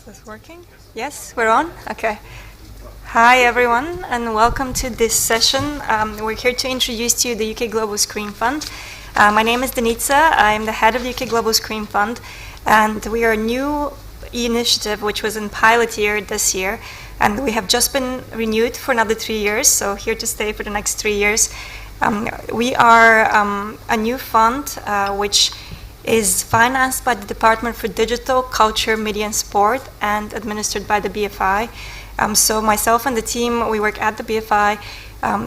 Is this working? Yes, we're on? Okay. Hi, everyone, and welcome to this session. We're here to introduce to you the UK Global Screen Fund. My name is Denitsa. I'm the head of the UK Global Screen Fund, and we are a new initiative which was in pilot year this year, and we have just been renewed for another 3 years, so here to stay for the next 3 years. We are a new fund which is financed by the Department for Digital, Culture, Media and Sport and administered by the BFI. So myself and the team, we work at the BFI.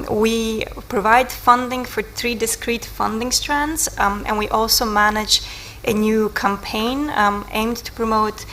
We provide funding for 3 discrete funding strands, and we also manage a new campaign aimed to promote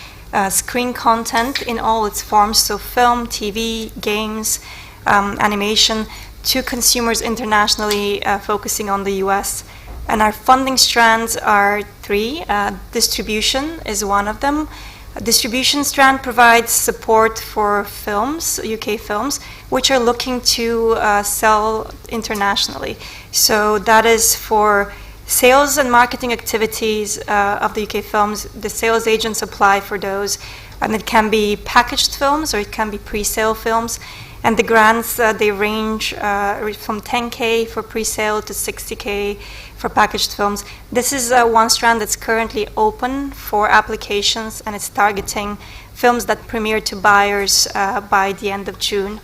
screen content in all its forms, so film, TV, games, animation, to consumers internationally, focusing on the US. And our funding strands are 3. Distribution is one of them. A distribution strand provides support for films, UK films, which are looking to sell internationally. So that is for sales and marketing activities of the UK films. The sales agents apply for those, and it can be packaged films or it can be pre-sale films. And the grants, they range from 10K for pre-sale to 60K for packaged films. This is one strand that's currently open for applications, and it's targeting films that premiere to buyers by the end of June.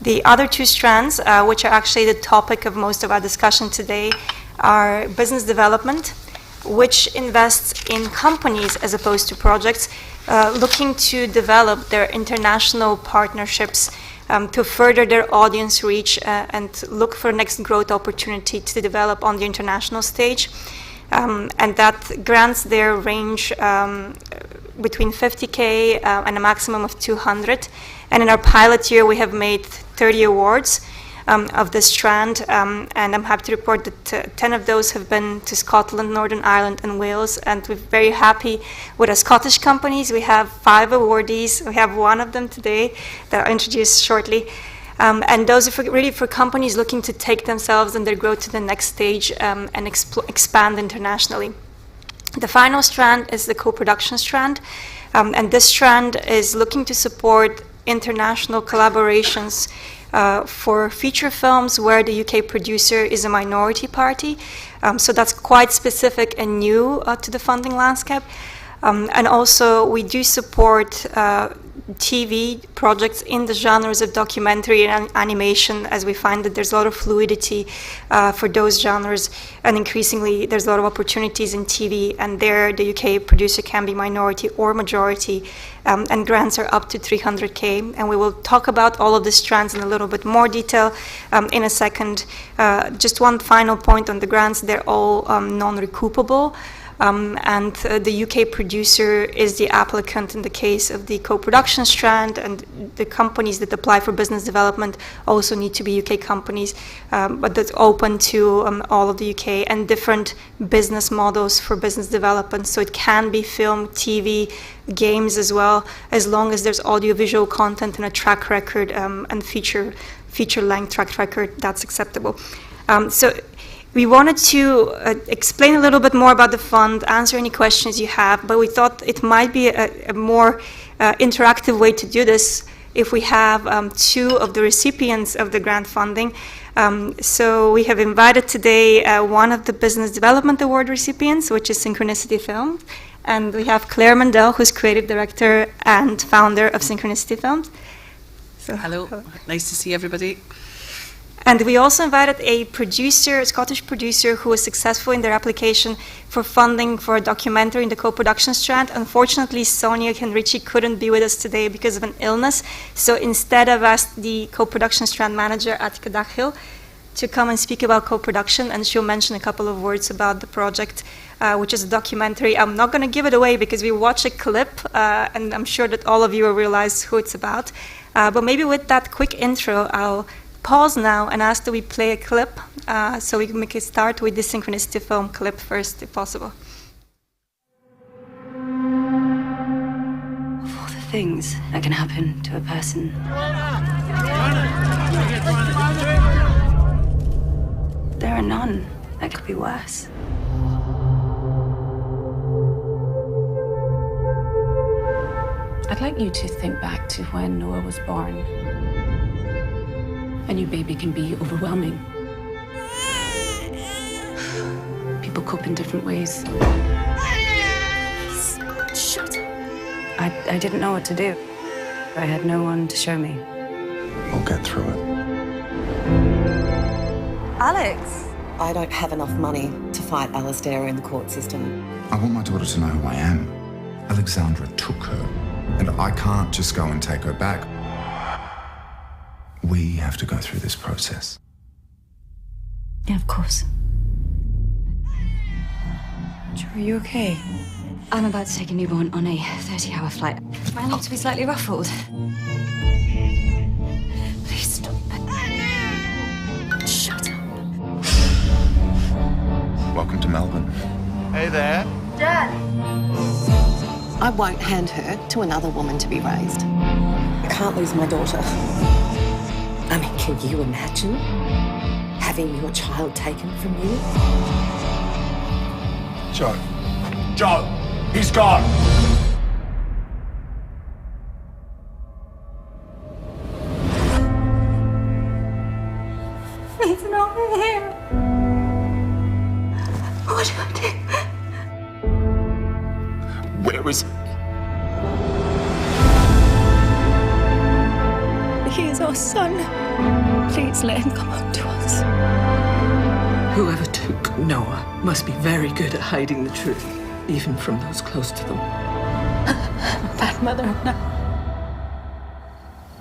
The other 2 strands, which are actually the topic of most of our discussion today, are business development, which invests in companies as opposed to projects, looking to develop their international partnerships to further their audience reach and look for next growth opportunity to develop on the international stage. And that grants their range between 50K and a maximum of 200. And in our pilot year, we have made 30 awards of this strand, and I'm happy to report that 10 of those have been to Scotland, Northern Ireland, and Wales, and we're very happy with our Scottish companies. We have 5 awardees. We have 1 of them today that I'll introduce shortly, and those are really for companies looking to take themselves and their growth to the next stage and expand internationally. The final strand is the co-production strand, and this strand is looking to support international collaborations for feature films where the UK producer is a minority party. So that's quite specific and new to the funding landscape. And also we do support TV projects in the genres of documentary and animation, as we find that there's a lot of fluidity for those genres, and increasingly there's a lot of opportunities in TV, and there the UK producer can be minority or majority, and grants are up to 300K, and we will talk about all of the strands in a little bit more detail in a second. Just one final point on the grants: they're all non-recoupable. And the UK producer is the applicant in the case of the co-production strand, and the companies that apply for business development also need to be UK companies, but that's open to all of the UK, and different business models for business development. So it can be film, TV, games as well, as long as there's audiovisual content and a track record and feature-length track record, that's acceptable. So we wanted to explain a little bit more about the fund, answer any questions you have, but we thought it might be a more interactive way to do this if we have 2 of the recipients of the grant funding. So we have invited today one of the Business Development Award recipients, which is Synchronicity Films, and we have Claire Mandel, who's creative director and founder of Synchronicity Films. So, hello, nice to see everybody. And we also invited a producer, a Scottish producer, who was successful in their application for funding for a documentary in the co-production strand. Unfortunately, Sonia Henrici couldn't be with us today because of an illness. So instead, I've asked the co-production strand manager, Attica Daghil, to come and speak about co-production, and she'll mention a couple of words about the project, which is a documentary. I'm not going to give it away because we watch a clip, and I'm sure that all of you will realize who it's about. But maybe with that quick intro, I'll pause now and ask that we play a clip so we can make a start with the Synchronicity Film clip first, if possible. Of all the things that can happen to a person, there are none that could be worse. I'd like you to think back to when Noah was born. A new baby can be overwhelming. People cope in different ways. Shut up. I didn't know what to do. I had no one to show me. We'll get through it. Alex. I don't have enough money to fight Alistair in the court system. I want my daughter to know who I am. Alexandra took her, and I can't just go and take her back. We have to go through this process. Yeah, of course. Joe, are you okay? I'm about to take a newborn on a 30-hour flight. Am I allowed to be slightly ruffled? Please stop. Shut up. Welcome to Melbourne. Hey there. I won't hand her to another woman to be raised. I can't lose my daughter. I mean, can you imagine having your child taken from you? Joe. Joe! He's gone! He's not here. What do I do? Where is he? He is our son. Please let him come home to us. Whoever took Noah must be very good at hiding the truth, even from those close to them. I'm a bad mother now.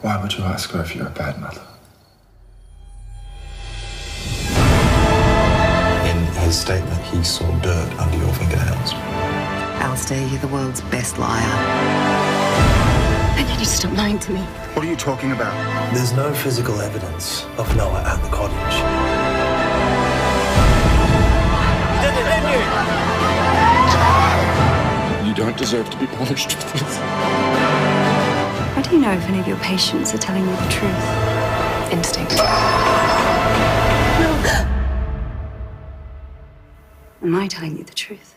Why would you ask her if you're a bad mother? In his statement, he saw dirt under your fingernails. Alistair, you're the world's best liar. I need you to stop lying to me. What are you talking about? There's no physical evidence of Noah at the cottage. You don't deserve to be punished for this. How do you know if any of your patients are telling you the truth? Instinct. Am I telling you the truth?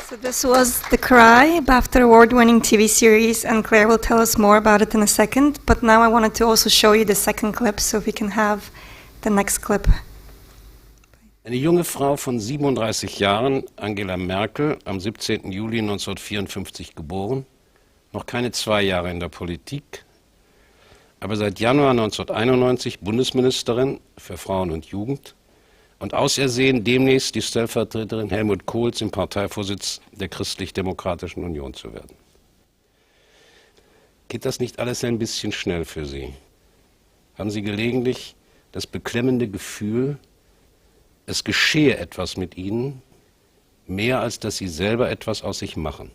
So this was The Cry, BAFTA award-winning TV series, and Claire will tell us more about it in a second. But now I wanted to also show you the second clip, so if we can have the next clip. Eine junge Frau von 37 Jahren, Angela Merkel, am 17. Juli 1954 geboren, noch keine 2 Jahre in der Politik, aber seit Januar 1991 Bundesministerin für Frauen und Jugend und ausersehen demnächst die Stellvertreterin Helmut Kohls im Parteivorsitz der Christlich-Demokratischen Union zu werden. Geht das nicht alles ein bisschen schnell für Sie? Haben Sie gelegentlich das beklemmende Gefühl, es geschehe etwas mit Ihnen, mehr als dass Sie selber etwas aus sich machen?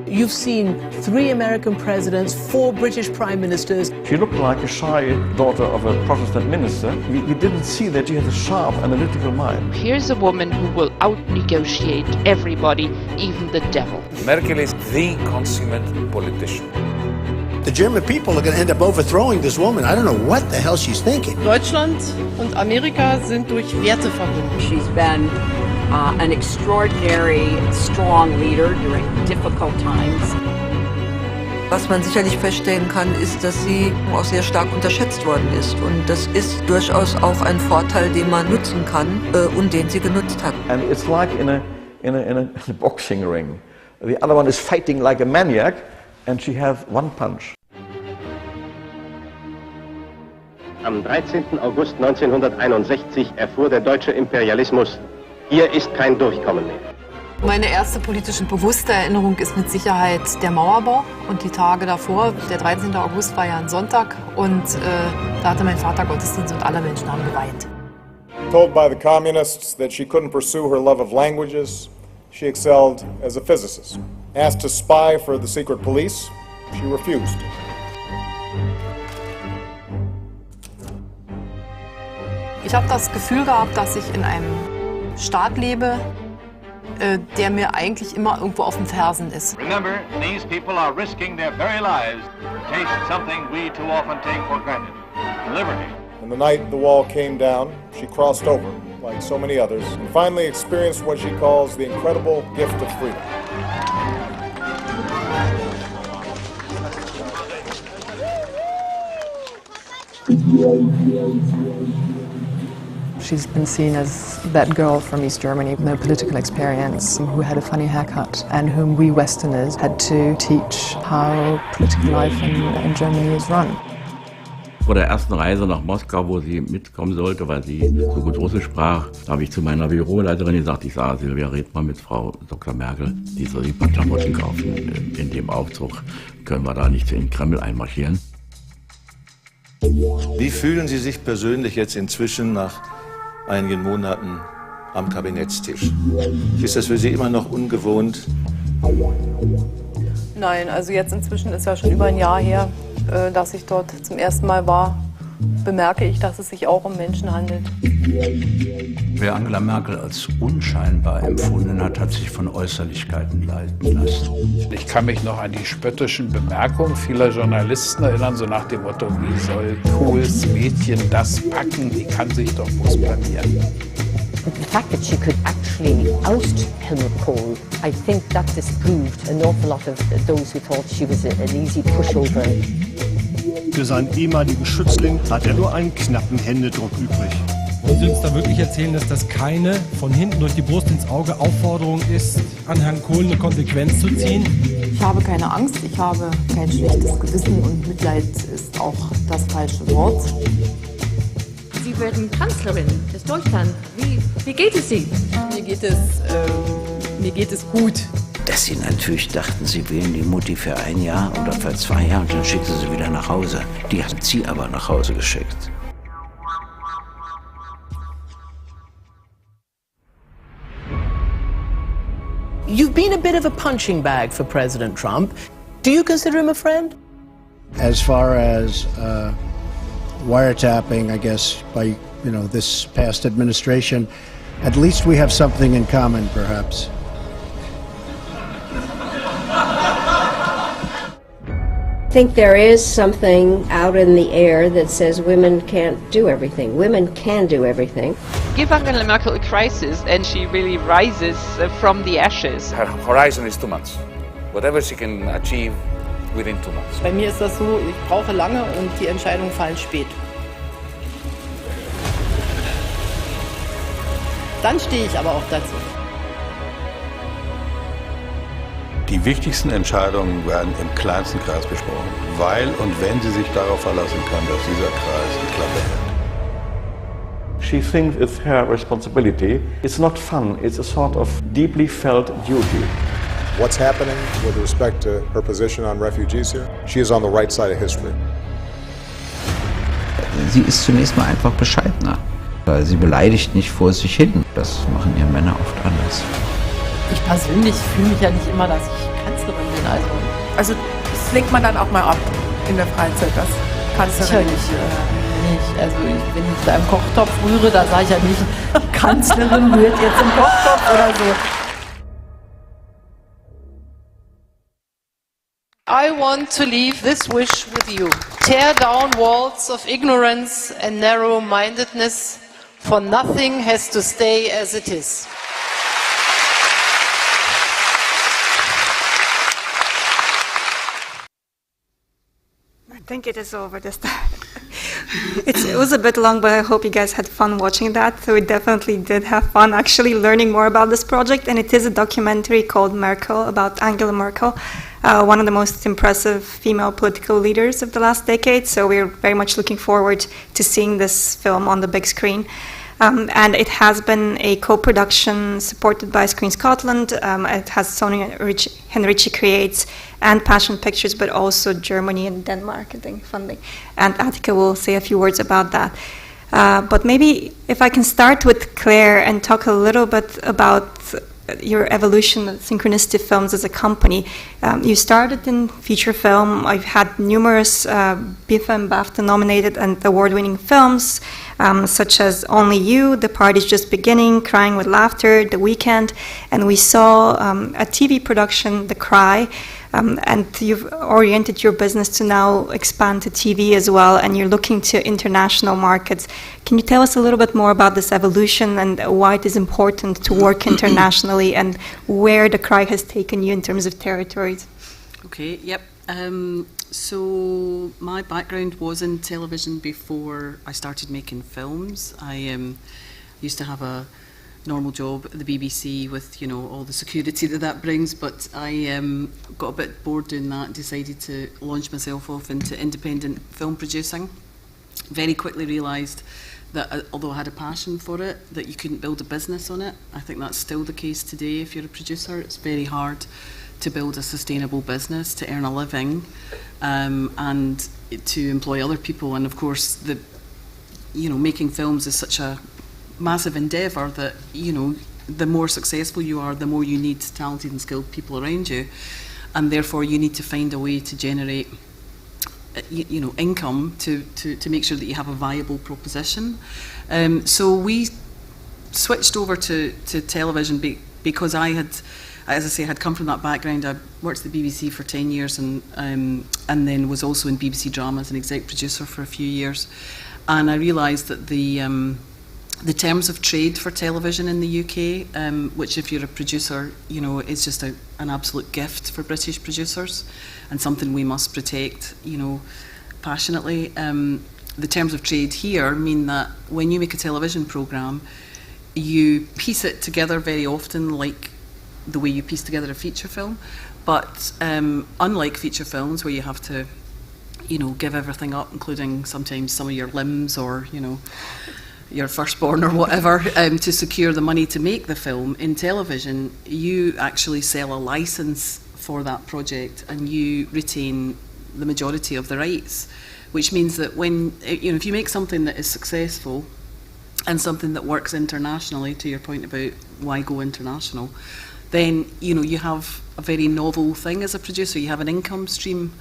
You've seen 3 American presidents, 4 British prime ministers. She looked like a shy daughter of a Protestant minister. We didn't see that she had a sharp analytical mind. Here's a woman who will out-negotiate everybody, even the devil. Merkel is the consummate politician. The German people are going to end up overthrowing this woman. I don't know what the hell she's thinking. Deutschland und Amerika sind durch Werte verbunden. She's been an extraordinary, strong leader during difficult times. Was man sicherlich feststellen kann, ist, dass sie auch sehr stark unterschätzt worden ist. Und das ist durchaus auch ein Vorteil, den man nutzen kann und den sie genutzt hat. And it's like in a boxing ring. The other one is fighting like a maniac, and she has one punch. Am 13. August 1961 erfuhr der deutsche Imperialismus: Hier ist kein Durchkommen mehr. Meine erste politische bewusste Erinnerung ist mit Sicherheit der Mauerbau und die Tage davor. Der 13. August war ja ein Sonntag und da hatte mein Vater Gottesdienst und alle Menschen haben geweint. Told by the communists that she couldn't pursue her love of languages, she excelled as a physicist. Asked to spy for the secret police, she refused. Ich habe das Gefühl gehabt, dass ich in einem Staat lebe, der mir eigentlich immer irgendwo auf den Fersen ist. Remember, these people are risking their very lives to taste something we too often take for granted: liberty. And the night the wall came down, she crossed over, like so many others, and finally experienced what she calls the incredible gift of freedom. She's been seen as that girl from East Germany, no political experience, who had a funny haircut, and whom we Westerners had to teach how political life in Germany is run. Vor der ersten Reise nach Moskau, wo sie mitkommen sollte, weil sie so gut Russisch sprach, da habe ich zu meiner Büroleiterin gesagt, ich sage, Silvia, red mal mit Frau Dr. Merkel, die soll die paar Klamotten kaufen. In dem Aufzug können wir da nicht in den Kreml einmarschieren. Wie fühlen Sie sich persönlich jetzt inzwischen nach einigen Monaten am Kabinettstisch? Ist das für Sie immer noch ungewohnt? Nein, also jetzt inzwischen ist ja schon über ein Jahr her, dass ich dort zum ersten Mal war, bemerke ich, dass es sich auch um Menschen handelt. Wer Angela Merkel als unscheinbar empfunden hat, hat sich von Äußerlichkeiten leiten lassen. Ich kann mich noch an die spöttischen Bemerkungen vieler Journalisten erinnern, so nach dem Motto, wie soll Kohls Mädchen das packen, die kann sich doch bloß blamieren. The fact that she could actually oust Helmut Kohl, I think that disproved an awful lot of those who thought she was an easy pushover. Für seinen ehemaligen Schützling hat er nur einen knappen Händedruck übrig. Wollen Sie uns da wirklich erzählen, dass das keine von hinten durch die Brust ins Auge Aufforderung ist, an Herrn Kohl eine Konsequenz zu ziehen? Ich habe keine Angst, ich habe kein schlechtes Gewissen und Mitleid ist auch das falsche Wort. Sie werden Kanzlerin des Deutschland. Wie geht es Ihnen? Mir geht es gut. Dass sie natürlich dachten, sie wählen die Mutti für ein Jahr oder für 2 Jahre und dann schicken sie wieder nach Hause. Die hat sie aber nach Hause geschickt. You've been a bit of a punching bag for President Trump. Do you consider him a friend? As far as wiretapping, I guess, by this past administration, at least we have something in common, perhaps. I think there is something out in the air that says women can't do everything. Women can do everything. Give Angela Merkel a crisis and she really rises from the ashes. Her horizon is 2 months. Whatever she can achieve within 2 months. Bei mir ist das so, ich brauche lange und die Entscheidungen fallen spät. Dann stehe ich aber auch dazu. Die wichtigsten Entscheidungen werden im kleinsten Kreis besprochen, weil und wenn sie sich darauf verlassen kann, dass dieser Kreis in Klappe hält. She thinks it's her responsibility. It's not fun, it's a sort of deeply felt duty. What's happening with respect to her position on refugees here? She is on the right side of history. Sie ist zunächst mal einfach bescheidener. Sie beleidigt nicht vor sich hin. Das machen ja Männer oft anders. Ich persönlich fühle mich ja nicht immer, dass ich Kanzlerin bin. Also das lenkt man dann auch mal ab in der Freizeit, das Kanzlerin. Nicht. Also wenn ich da im Kochtopf rühre, da sage ich ja nicht, Kanzlerin rührt jetzt im Kochtopf oder so. I want to leave this wish with you. Tear down walls of ignorance and narrow-mindedness, for nothing has to stay as it is. I think it is over this time. It was a bit long, but I hope you guys had fun watching that. So we definitely did have fun actually learning more about this project. And it is a documentary called Merkel, about Angela Merkel, one of the most impressive female political leaders of the last decade. So we're very much looking forward to seeing this film on the big screen. And it has been a co-production supported by Screen Scotland. It has Sony Henrici Creates and Passion Pictures, but also Germany and Denmark, I think, funding. And Attica will say a few words about that. But maybe if I can start with Claire and talk a little bit about your evolution of Synchronicity Films as a company. You started in feature film. I've had numerous BIFA and BAFTA nominated and award-winning films. such as Only You, The Party's Just Beginning, Crying with Laughter, The Weekend, and we saw a TV production, The Cry, and you've oriented your business to now expand to TV as well, and you're looking to international markets. Can you tell us a little bit more about this evolution and why it is important to work internationally and where The Cry has taken you in terms of territories? Okay, yep. So my background was in television before I started making films. I used to have a normal job at the BBC with, you know, all the security that brings, but I got a bit bored doing that and decided to launch myself off into independent film producing. Very quickly realised that although I had a passion for it, that you couldn't build a business on it. I think that's still the case today. If you're a producer, it's very hard to build a sustainable business, to earn a living, and to employ other people. And of course, making films is such a massive endeavour that, you know, the more successful you are, the more you need talented and skilled people around you, and therefore you need to find a way to generate income to make sure that you have a viable proposition. So we switched over to television because I had, as I say, had come from that background. I worked at the BBC for 10 years and then was also in BBC Drama as an exec producer for a few years. And I realised that the terms of trade for television in the UK, which if you're a producer, you know, is just an absolute gift for British producers and something we must protect, you know, passionately. The terms of trade here mean that when you make a television programme, you piece it together very often like the way you piece together a feature film, but unlike feature films where you have to, you know, give everything up, including sometimes some of your limbs or, you know, your firstborn or whatever, to secure the money to make the film, in television you actually sell a licence for that project and you retain the majority of the rights, which means that when, you know, if you make something that is successful and something that works internationally, to your point about why go international, then, you know, you have a very novel thing as a producer. You have an income stream,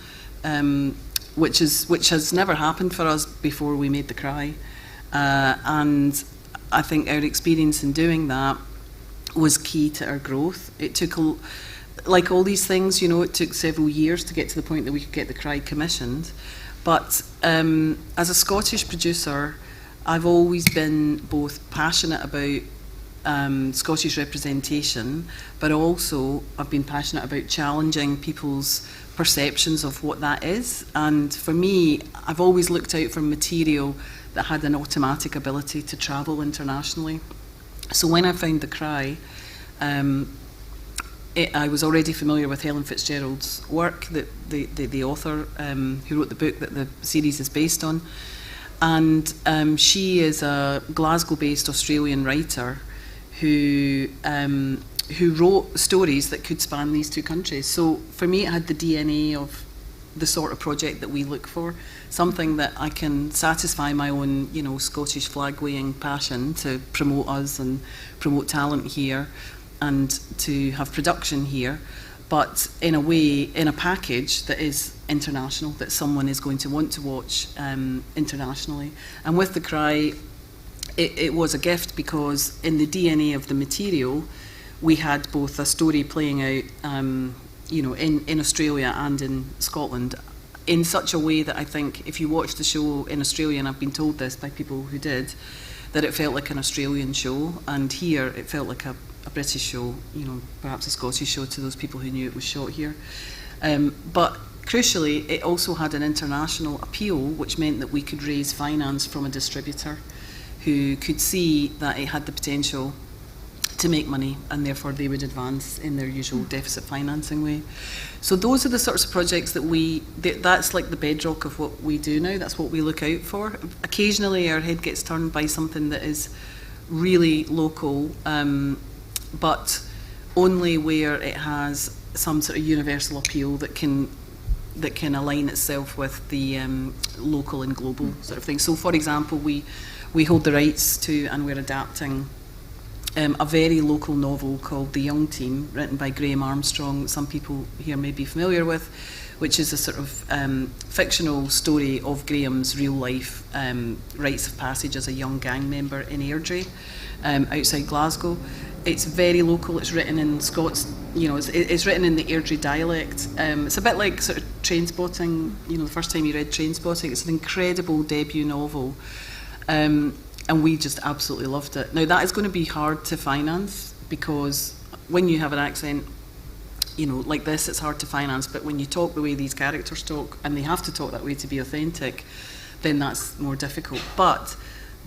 which has never happened for us before we made The Cry. And I think our experience in doing that was key to our growth. It took, like all these things, you know, it took several years to get to the point that we could get The Cry commissioned. But as a Scottish producer, I've always been both passionate about Scottish representation, but also I've been passionate about challenging people's perceptions of what that is. And for me, I've always looked out for material that had an automatic ability to travel internationally. So when I found The Cry, I was already familiar with Helen Fitzgerald's work, the author who wrote the book that the series is based on. And she is a Glasgow-based Australian writer who wrote stories that could span these two countries. So for me, it had the DNA of the sort of project that we look for, something that I can satisfy my own, you know, Scottish flag-waving passion to promote us and promote talent here and to have production here, but in a way, in a package that is international, that someone is going to want to watch internationally. And with The Cry, it was a gift because in the DNA of the material, we had both a story playing out you know, in Australia and in Scotland in such a way that I think if you watch the show in Australia, and I've been told this by people who did, that it felt like an Australian show, and here it felt like a British show, you know, perhaps a Scottish show to those people who knew it was shot here. But crucially, it also had an international appeal, which meant that we could raise finance from a distributor who could see that it had the potential to make money, and therefore they would advance in their usual deficit financing way. So those are the sorts of projects that that's like the bedrock of what we do now. That's what we look out for. Occasionally our head gets turned by something that is really local, but only where it has some sort of universal appeal that can align itself with the local and global sort of thing. So for example, we hold the rights to, and we're adapting a very local novel called The Young Team, written by Graham Armstrong, some people here may be familiar with, which is a sort of fictional story of Graham's real life rites of passage as a young gang member in Airdrie, outside Glasgow. It's very local. It's written in Scots, it's written in the Airdrie dialect. It's a bit like sort of Trainspotting, the first time you read Trainspotting. It's an incredible debut novel. And we just absolutely loved it. Now, that is going to be hard to finance, because when you have an accent, like this, it's hard to finance. But when you talk the way these characters talk, and they have to talk that way to be authentic, then that's more difficult. But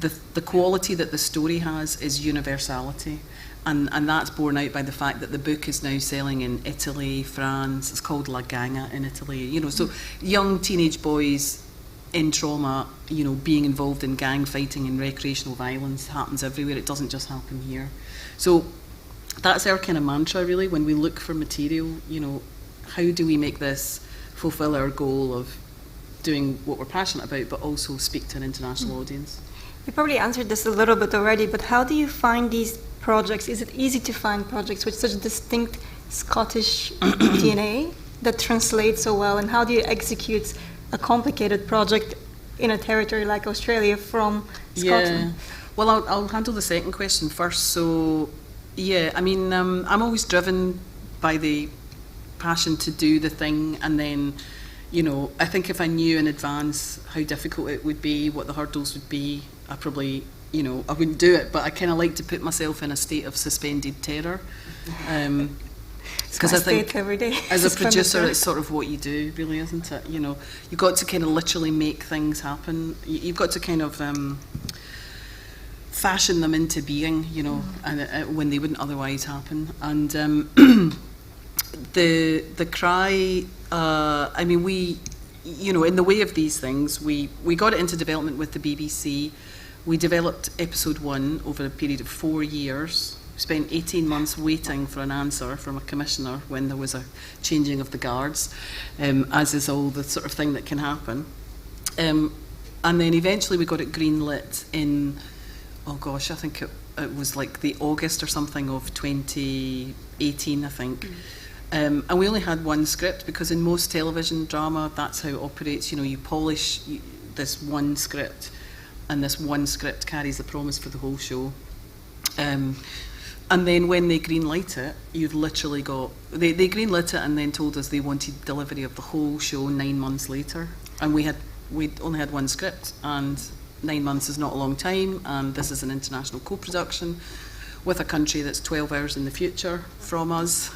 the quality that the story has is universality. And that's borne out by the fact that the book is now selling in Italy, France. It's called La Ganga in Italy. So young teenage boys in trauma, being involved in gang fighting and recreational violence happens everywhere. It doesn't just happen here. So that's our kind of mantra, really, when we look for material. How do we make this fulfill our goal of doing what we're passionate about, but also speak to an international audience? You probably answered this a little bit already, but how do you find these projects? Is it easy to find projects with such distinct Scottish DNA that translate so well, and how do you execute a complicated project in a territory like Australia from Scotland? Yeah. Well, I'll handle the second question first. So, yeah, I'm always driven by the passion to do the thing, and then, I think if I knew in advance how difficult it would be, what the hurdles would be, I probably, I wouldn't do it. But I kind of like to put myself in a state of suspended terror. Because I think every day. As a producer, it's sort of what you do, really, isn't it? You've got to kind of literally make things happen. You've got to kind of fashion them into being, and when they wouldn't otherwise happen. And the cry, we, in the way of these things, we got it into development with the BBC. We developed episode 1 over a period of 4 years. Spent 18 months waiting for an answer from a commissioner when there was a changing of the guards, as is all the sort of thing that can happen. And then eventually we got it greenlit in, I think it was like the August or something of 2018, I think. And we only had one script, because in most television drama, that's how it operates. You polish this one script, and this one script carries the promise for the whole show. And then when they greenlight it, you've literally got... They greenlit it and then told us they wanted delivery of the whole show 9 months later. And we'd only had one script, and 9 months is not a long time, and this is an international co-production with a country that's 12 hours in the future from us.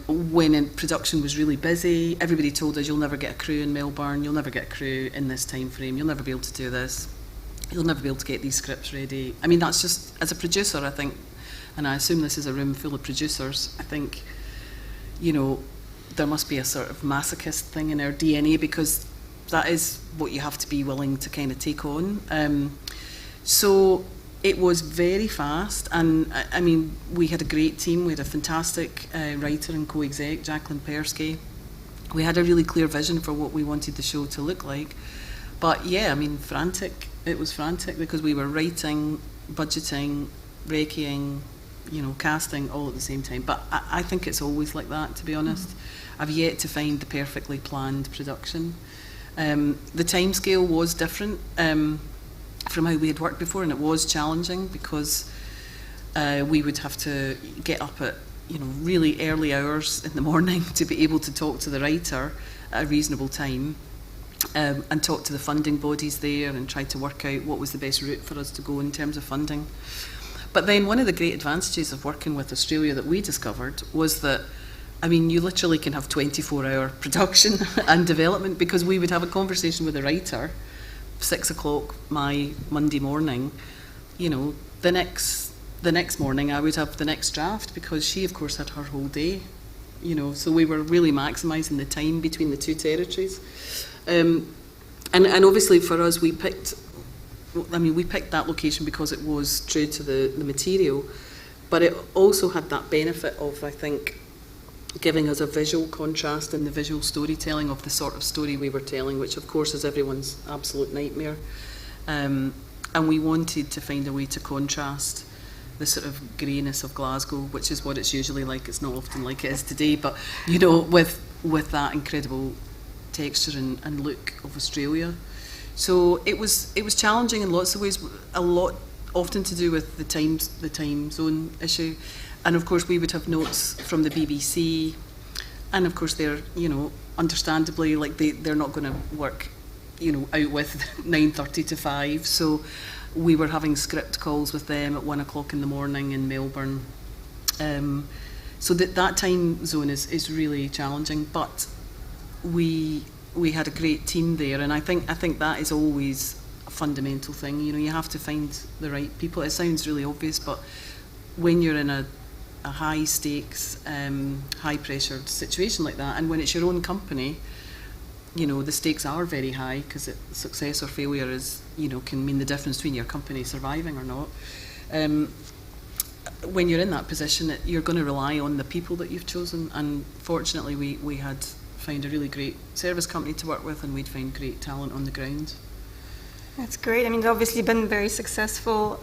When production was really busy, everybody told us, you'll never get a crew in Melbourne, you'll never get a crew in this time frame, you'll never be able to do this, you'll never be able to get these scripts ready. That's just, as a producer, I think, and I assume this is a room full of producers, I think, there must be a sort of masochist thing in our DNA, because that is what you have to be willing to kind of take on. So it was very fast, and we had a great team. We had a fantastic writer and co-exec, Jacqueline Persky. We had a really clear vision for what we wanted the show to look like. But yeah, frantic. It was frantic, because we were writing, budgeting, rekiing, casting all at the same time. But I think it's always like that, to be honest. I've yet to find the perfectly planned production. The timescale was different from how we had worked before, and it was challenging, because we would have to get up at really early hours in the morning to be able to talk to the writer at a reasonable time, and talk to the funding bodies there and try to work out what was the best route for us to go in terms of funding. But then one of the great advantages of working with Australia that we discovered was that, you literally can have 24-hour production and development, because we would have a conversation with a writer, 6 o'clock my Monday morning, the next morning I would have the next draft, because she, of course, had her whole day, so we were really maximising the time between the two territories. And obviously for us, we picked that location because it was true to the material, but it also had that benefit of, I think, giving us a visual contrast in the visual storytelling of the sort of story we were telling, which of course is everyone's absolute nightmare. And we wanted to find a way to contrast the sort of greyness of Glasgow, which is what it's usually like. It's not often like it is today, but you know, with that incredible texture and look of Australia. So it was challenging in lots of ways. A lot, often to do with the time zone issue, and of course we would have notes from the BBC, and of course they're, you know, understandably, like they're not going to work, you know, out with 9:30 to 5. So we were having script calls with them at 1 o'clock in the morning in Melbourne. So that time zone is really challenging, but we had a great team there, and I think that is always a fundamental thing. You know, you have to find the right people. It sounds really obvious, but when you're in a high stakes, high pressured situation like that, and when it's your own company, you know, the stakes are very high, because success or failure is, you know, can mean the difference between your company surviving or not. When you're in that position, you're going to rely on the people that you've chosen, and fortunately we had found a really great service company to work with, and we'd find great talent on the ground. That's great. I mean, it's obviously been very successful.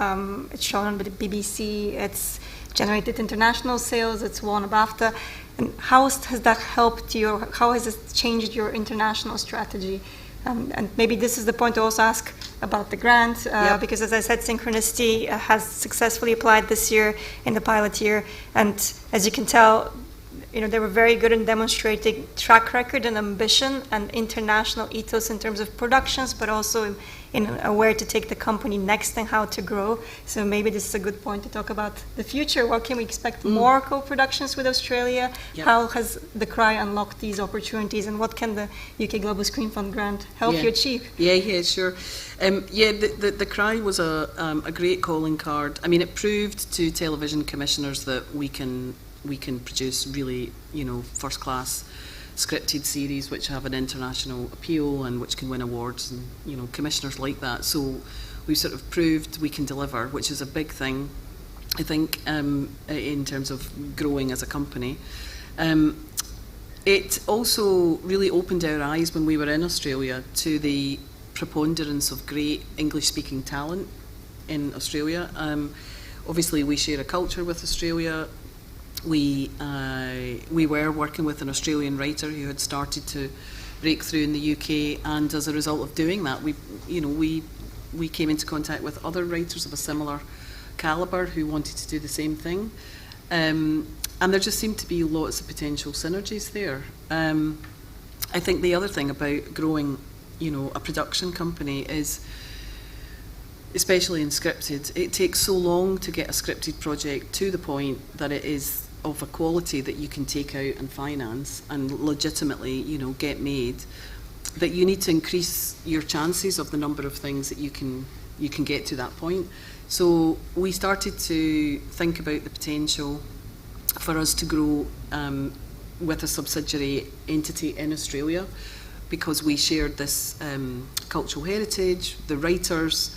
It's shown on the BBC, it's generated international sales, it's won a BAFTA. And how has that helped you, or how has it changed your international strategy? And maybe this is the point to also ask about the grant, because as I said, Synchronicity has successfully applied this year in the pilot year. And as you can tell, you know, they were very good in demonstrating track record and ambition and international ethos in terms of productions, but also in where to take the company next and how to grow. So maybe this is a good point to talk about the future. What can we expect? More co-productions with Australia? Yep. How has the CRY unlocked these opportunities, and what can the UK Global Screen Fund grant help you achieve? Yeah, sure. The CRY was a great calling card. I mean, it proved to television commissioners that we can produce really, you know, first-class scripted series which have an international appeal and which can win awards, and, you know, commissioners like that. So we sort of proved we can deliver, which is a big thing, I think, in terms of growing as a company. It also really opened our eyes when we were in Australia to the preponderance of great English-speaking talent in Australia. Obviously, we share a culture with Australia. We were working with an Australian writer who had started to break through in the UK, and as a result of doing that, we came into contact with other writers of a similar calibre who wanted to do the same thing, and there just seemed to be lots of potential synergies there. I think the other thing about growing, you know, a production company is, especially in scripted, it takes so long to get a scripted project to the point that it is of a quality that you can take out and finance and legitimately, you know, get made, that you need to increase your chances of the number of things that you can get to that point. So we started to think about the potential for us to grow with a subsidiary entity in Australia, because we shared this cultural heritage. The writers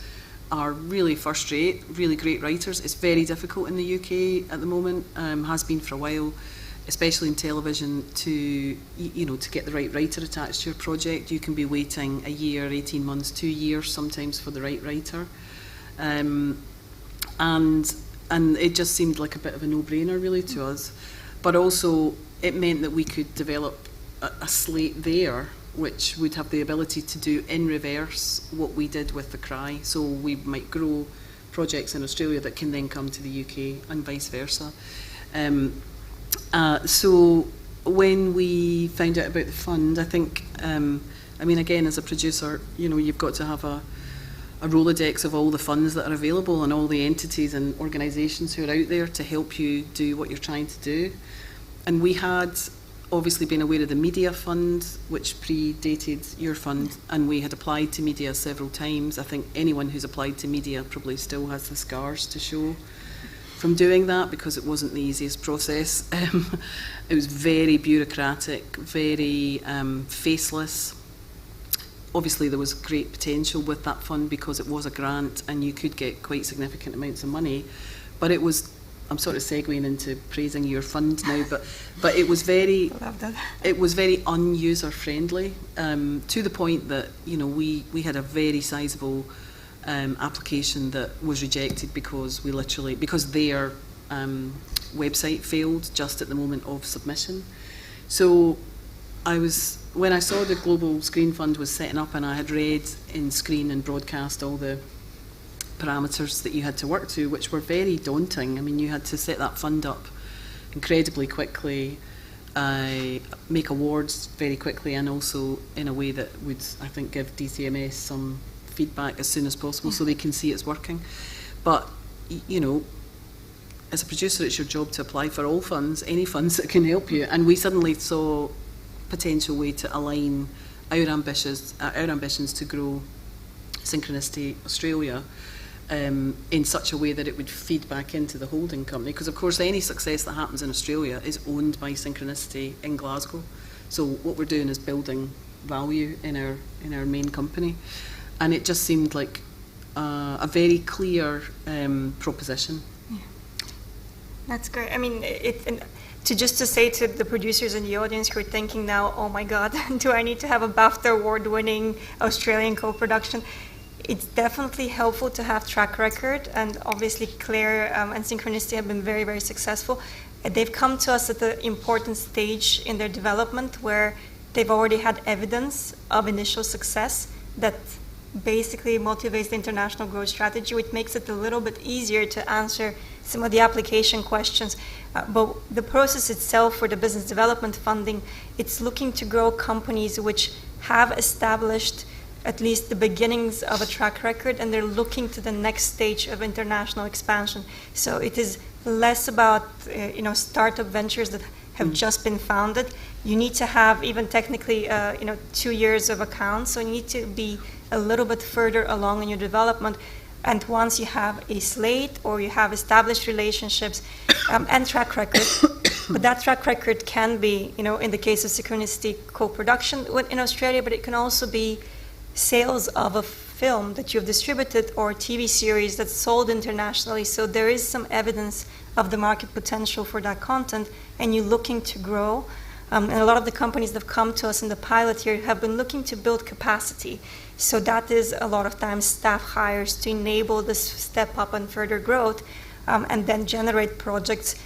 are really first-rate, really great writers. It's very difficult in the UK at the moment, has been for a while, especially in television, to, you know, to get the right writer attached to your project. You can be waiting a year, 18 months, 2 years sometimes for the right writer, and it just seemed like a bit of a no-brainer really to us. But also it meant that we could develop a slate there which would have the ability to do in reverse what we did with the CRY. So we might grow projects in Australia that can then come to the UK and vice versa. So when we found out about the fund, I think, I mean, again, as a producer, you know, you've got to have a Rolodex of all the funds that are available and all the entities and organisations who are out there to help you do what you're trying to do. And we had obviously been aware of the media fund, which predated your fund, and we had applied to media several times. I think anyone who's applied to media probably still has the scars to show from doing that, because it wasn't the easiest process. It was very bureaucratic, very faceless. Obviously there was great potential with that fund because it was a grant and you could get quite significant amounts of money, but it was, I'm sort of segueing into praising your fund now, but it was very unuser friendly, to the point that, you know, we had a very sizable application that was rejected because their website failed just at the moment of submission. So when I saw the Global Screen Fund was setting up, and I had read in Screen and Broadcast all the parameters that you had to work to, which were very daunting. I mean, you had to set that fund up incredibly quickly, make awards very quickly, and also in a way that would, I think, give DCMS some feedback as soon as possible so they can see it's working. But, you know, as a producer, it's your job to apply for all funds, any funds that can help you. And we suddenly saw potential way to align our ambitions to grow Synchronicity Australia in such a way that it would feed back into the holding company. Because, of course, any success that happens in Australia is owned by Synchronicity in Glasgow. So what we're doing is building value in our main company. And it just seemed like a very clear proposition. Yeah. That's great. I mean, to say to the producers in the audience who are thinking now, oh my God, do I need to have a BAFTA award-winning Australian co-production? It's definitely helpful to have track record, and obviously Claire and Synchronicity have been very, very successful. They've come to us at the important stage in their development where they've already had evidence of initial success that basically motivates the international growth strategy, which makes it a little bit easier to answer some of the application questions. But the process itself for the business development funding, it's looking to grow companies which have established at least the beginnings of a track record, and they're looking to the next stage of international expansion. So it is less about startup ventures that have just been founded. You need to have even technically 2 years of accounts, so you need to be a little bit further along in your development. And once you have a slate or you have established relationships and track record, but that track record can be, in the case of Synchronicity co-production in Australia, but it can also be sales of a film that you've distributed or a TV series that's sold internationally. So there is some evidence of the market potential for that content, and you're looking to grow. And a lot of the companies that have come to us in the pilot here have been looking to build capacity. So that is a lot of times staff hires to enable this step up and further growth, and then generate projects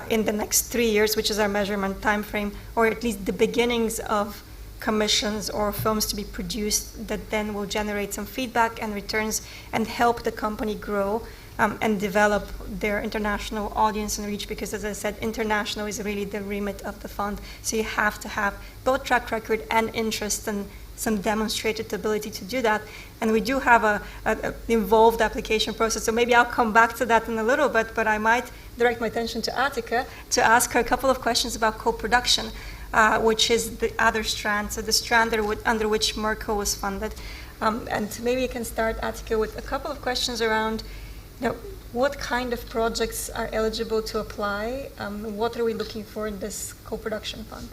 in the next 3 years, which is our measurement time frame, or at least the beginnings of commissions or films to be produced that then will generate some feedback and returns and help the company grow and develop their international audience and reach, because as I said, international is really the remit of the fund. So you have to have both track record and interest and some demonstrated ability to do that. And we do have an involved application process, so maybe I'll come back to that in a little bit, but I might direct my attention to Attica to ask her a couple of questions about co-production, which is the other strand, so the strand under which Merkel was funded. And maybe you can start, Attica, with a couple of questions around what kind of projects are eligible to apply? What are we looking for in this co-production fund?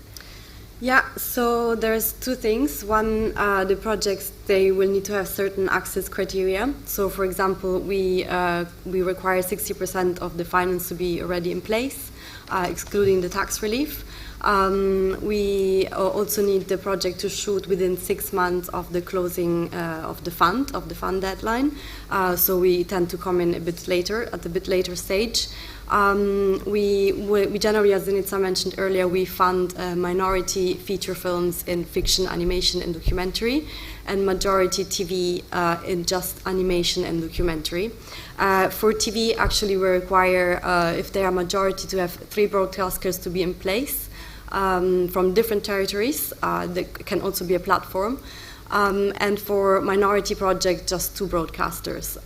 Yeah, so there's two things. One, the projects, they will need to have certain access criteria. So, for example, we require 60% of the finance to be already in place, excluding the tax relief. We also need the project to shoot within 6 months of the closing of the fund deadline. So we tend to come in at a bit later stage. We generally, as Denitsa mentioned earlier, we fund minority feature films in fiction, animation, and documentary, and majority TV in just animation and documentary. For TV, actually, we require, if they are majority, to have 3 broadcasters to be in place from different territories. That can also be a platform. And for minority project, just 2 broadcasters.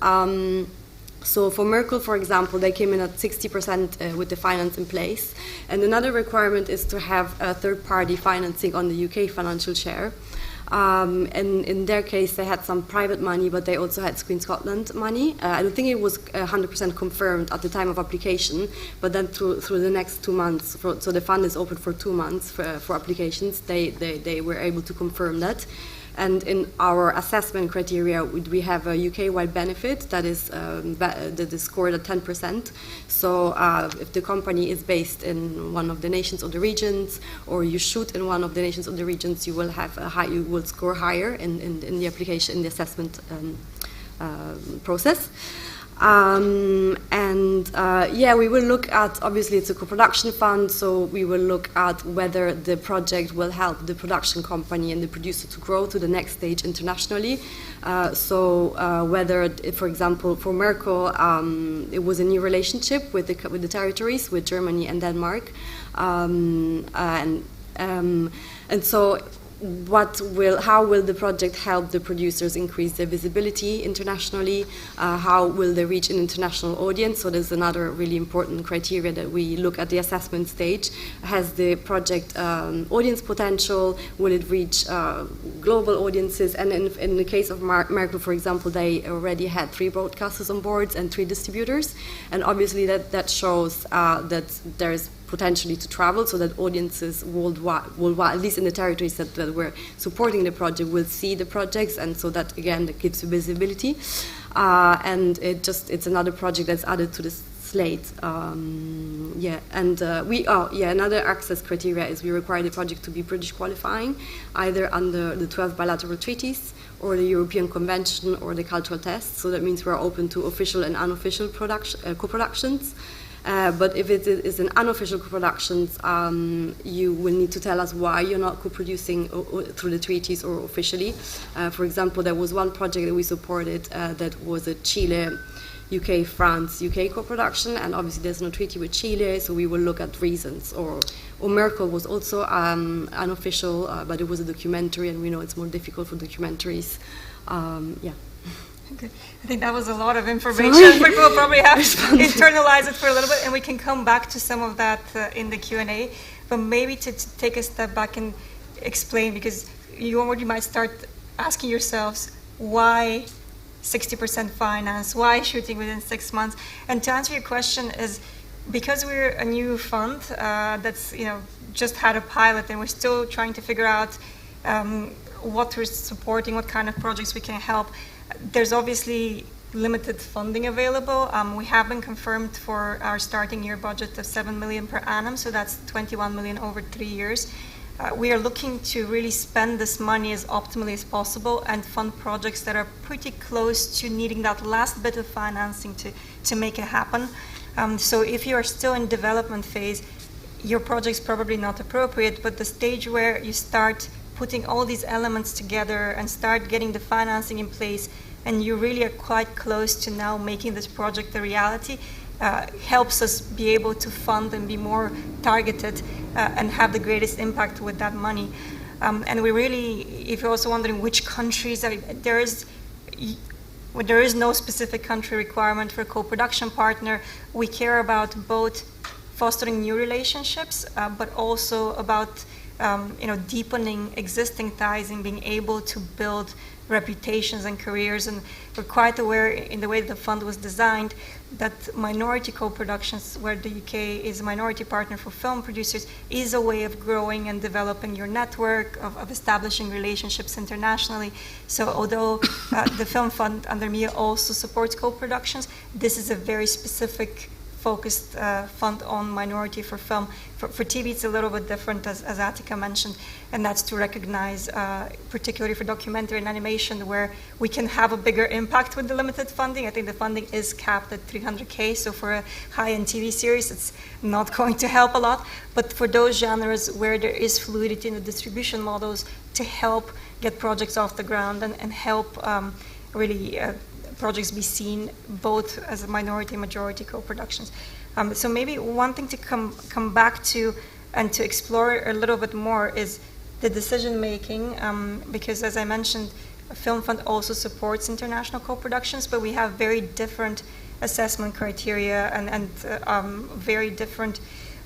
So for Merkel, for example, they came in at 60% with the finance in place. And another requirement is to have third-party financing on the UK financial share. And in their case, they had some private money, but they also had Screen Scotland money. I don't think it was 100% confirmed at the time of application, but then through the next 2 months, so the fund is open for 2 months for applications, they were able to confirm that. And in our assessment criteria, we have a UK-wide benefit that is scored at 10%. So if the company is based in one of the nations or the regions, or you shoot in one of the nations or the regions, you will have you will score higher in the application, in the assessment process. We will look at, obviously it's a co-production fund, so we will look at whether the project will help the production company and the producer to grow to the next stage internationally. Whether, for example, for Merkel, it was a new relationship with the territories, with Germany and Denmark. How will the project help the producers increase their visibility internationally? How will they reach an international audience? So there's another really important criteria that we look at the assessment stage. Has the project audience potential? Will it reach global audiences? And in the case of Merkel, for example, they already had 3 broadcasters on board and 3 distributors. And obviously that shows that there is potentially to travel, so that audiences worldwide, at least in the territories that were supporting the project, will see the projects, and so that again that gives you visibility. It's another project that's added to the slate. Another access criteria is we require the project to be British qualifying, either under the 12 bilateral treaties or the European Convention or the cultural test. So that means we're open to official and unofficial co-productions. But if it is an unofficial co-productions, you will need to tell us why you're not co-producing through the treaties or officially. For example, there was one project that we supported that was a Chile, UK, France, UK co-production, and obviously there's no treaty with Chile, so we will look at reasons. Or Merkel was also unofficial, but it was a documentary, and we know it's more difficult for documentaries. Okay. I think that was a lot of information. People will probably have to internalize it for a little bit, and we can come back to some of that in the Q&A. But maybe to take a step back and explain, because you already might start asking yourselves, why 60% finance? Why shooting within 6 months? And to answer your question is, because we're a new fund that's just had a pilot, and we're still trying to figure out what we're supporting, what kind of projects we can help. There's obviously limited funding available. We have been confirmed for our starting year budget of 7 million per annum, so that's 21 million over 3 years. We are looking to really spend this money as optimally as possible and fund projects that are pretty close to needing that last bit of financing to make it happen. So if you are still in development phase, your project's probably not appropriate, but the stage where you start putting all these elements together and start getting the financing in place, and you really are quite close to now making this project a reality, helps us be able to fund and be more targeted and have the greatest impact with that money. And we really, if you're also wondering which countries, there is no specific country requirement for a co-production partner. We care about both fostering new relationships, but also about deepening existing ties and being able to build reputations and careers. And we're quite aware in the way that the fund was designed that minority co-productions, where the UK is a minority partner for film producers, is a way of growing and developing your network, of establishing relationships internationally. So although the film fund under MIA also supports co-productions, this is a very specific focused fund on minority for film. For TV, it's a little bit different, as Attica mentioned, and that's to recognize, particularly for documentary and animation, where we can have a bigger impact with the limited funding. I think the funding is capped at 300K, so for a high-end TV series, it's not going to help a lot. But for those genres where there is fluidity in the distribution models, to help get projects off the ground and help really projects be seen both as a minority and majority co-productions. So maybe one thing to come back to and to explore a little bit more is the decision making, because as I mentioned, a film fund also supports international co-productions, but we have very different assessment criteria and very different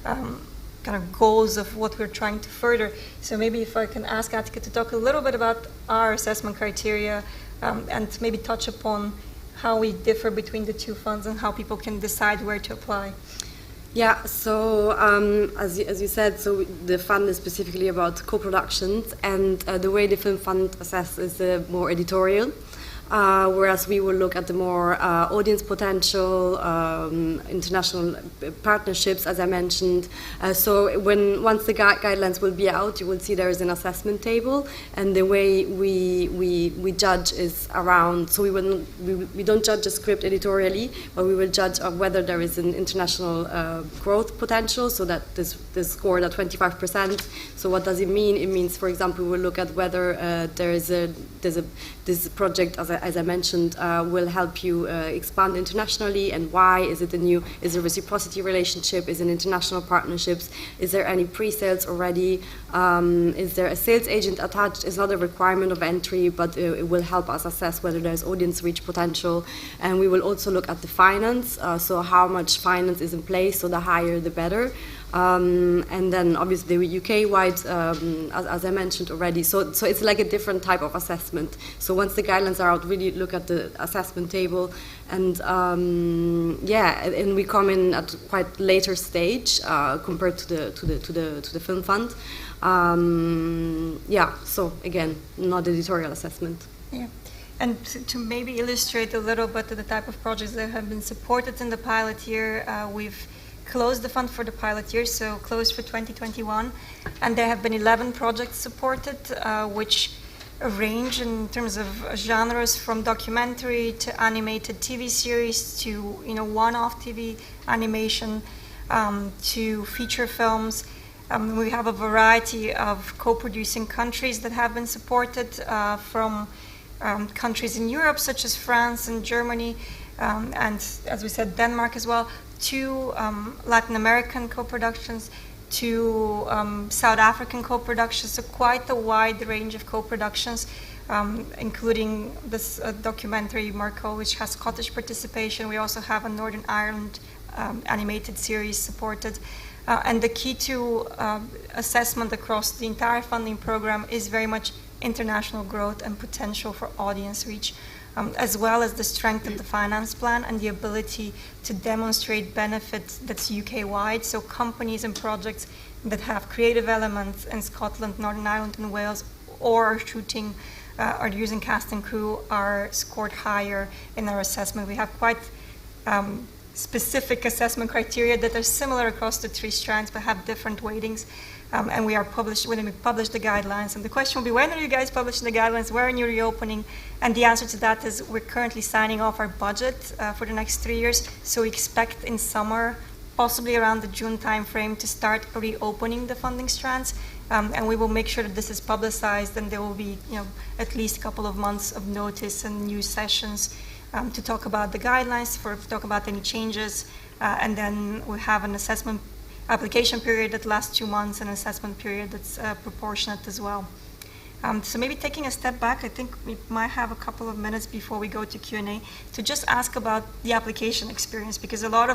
kind of goals of what we're trying to further. So maybe if I can ask Attica to talk a little bit about our assessment criteria, and maybe touch upon how we differ between the two funds and how people can decide where to apply. Yeah, so as you said, so the fund is specifically about co-productions, and the way the film fund assesses is more editorial. whereas we will look at the more audience potential, international partnerships, as I mentioned. So once the guidelines will be out, you will see there is an assessment table, and the way we judge is around. So we don't judge a script editorially, but we will judge whether there is an international growth potential. So that this scored at 25%. So what does it mean? It means, for example, we'll look at whether this project, as I mentioned, will help you expand internationally, and why. Is it is a reciprocity relationship? Is it international partnerships? Is there any pre-sales already? Is there a sales agent attached? It's not a requirement of entry, but it will help us assess whether there's audience reach potential. And we will also look at the finance, so how much finance is in place, so the higher the better. And then obviously UK-wide, as I mentioned already. So it's like a different type of assessment. So once the guidelines are out, really look at the assessment table, and and we come in at quite later stage compared to the film fund. So again, not editorial assessment. Yeah. And to maybe illustrate a little bit of the type of projects that have been supported in the pilot year, we've closed the fund for the pilot year, so closed for 2021, and there have been 11 projects supported, which range in terms of genres from documentary to animated TV series to one-off TV animation to feature films. We have a variety of co-producing countries that have been supported from countries in Europe, such as France and Germany, and as we said, Denmark as well, to Latin American co-productions, to South African co-productions, so quite a wide range of co-productions, including this documentary Marco, which has Scottish participation. We also have a Northern Ireland animated series supported. And the key to assessment across the entire funding program is very much international growth and potential for audience reach, as well as the strength of the finance plan and the ability to demonstrate benefits that's UK-wide. So companies and projects that have creative elements in Scotland, Northern Ireland and Wales, or shooting or using cast and crew are scored higher in our assessment. We have quite specific assessment criteria that are similar across the three strands but have different weightings. And when we publish the guidelines. And the question will be, when are you guys publishing the guidelines? Where are you reopening? And the answer to that is we're currently signing off our budget for the next 3 years. So we expect in summer, possibly around the June timeframe, to start reopening the funding strands. And we will make sure that this is publicized, and there will be at least a couple of months of notice and new sessions to talk about the guidelines, to talk about any changes. And then we have an assessment application period that lasts 2 months, and assessment period that's proportionate as well. So maybe taking a step back, I think we might have a couple of minutes before we go to Q&A to just ask about the application experience, because a lot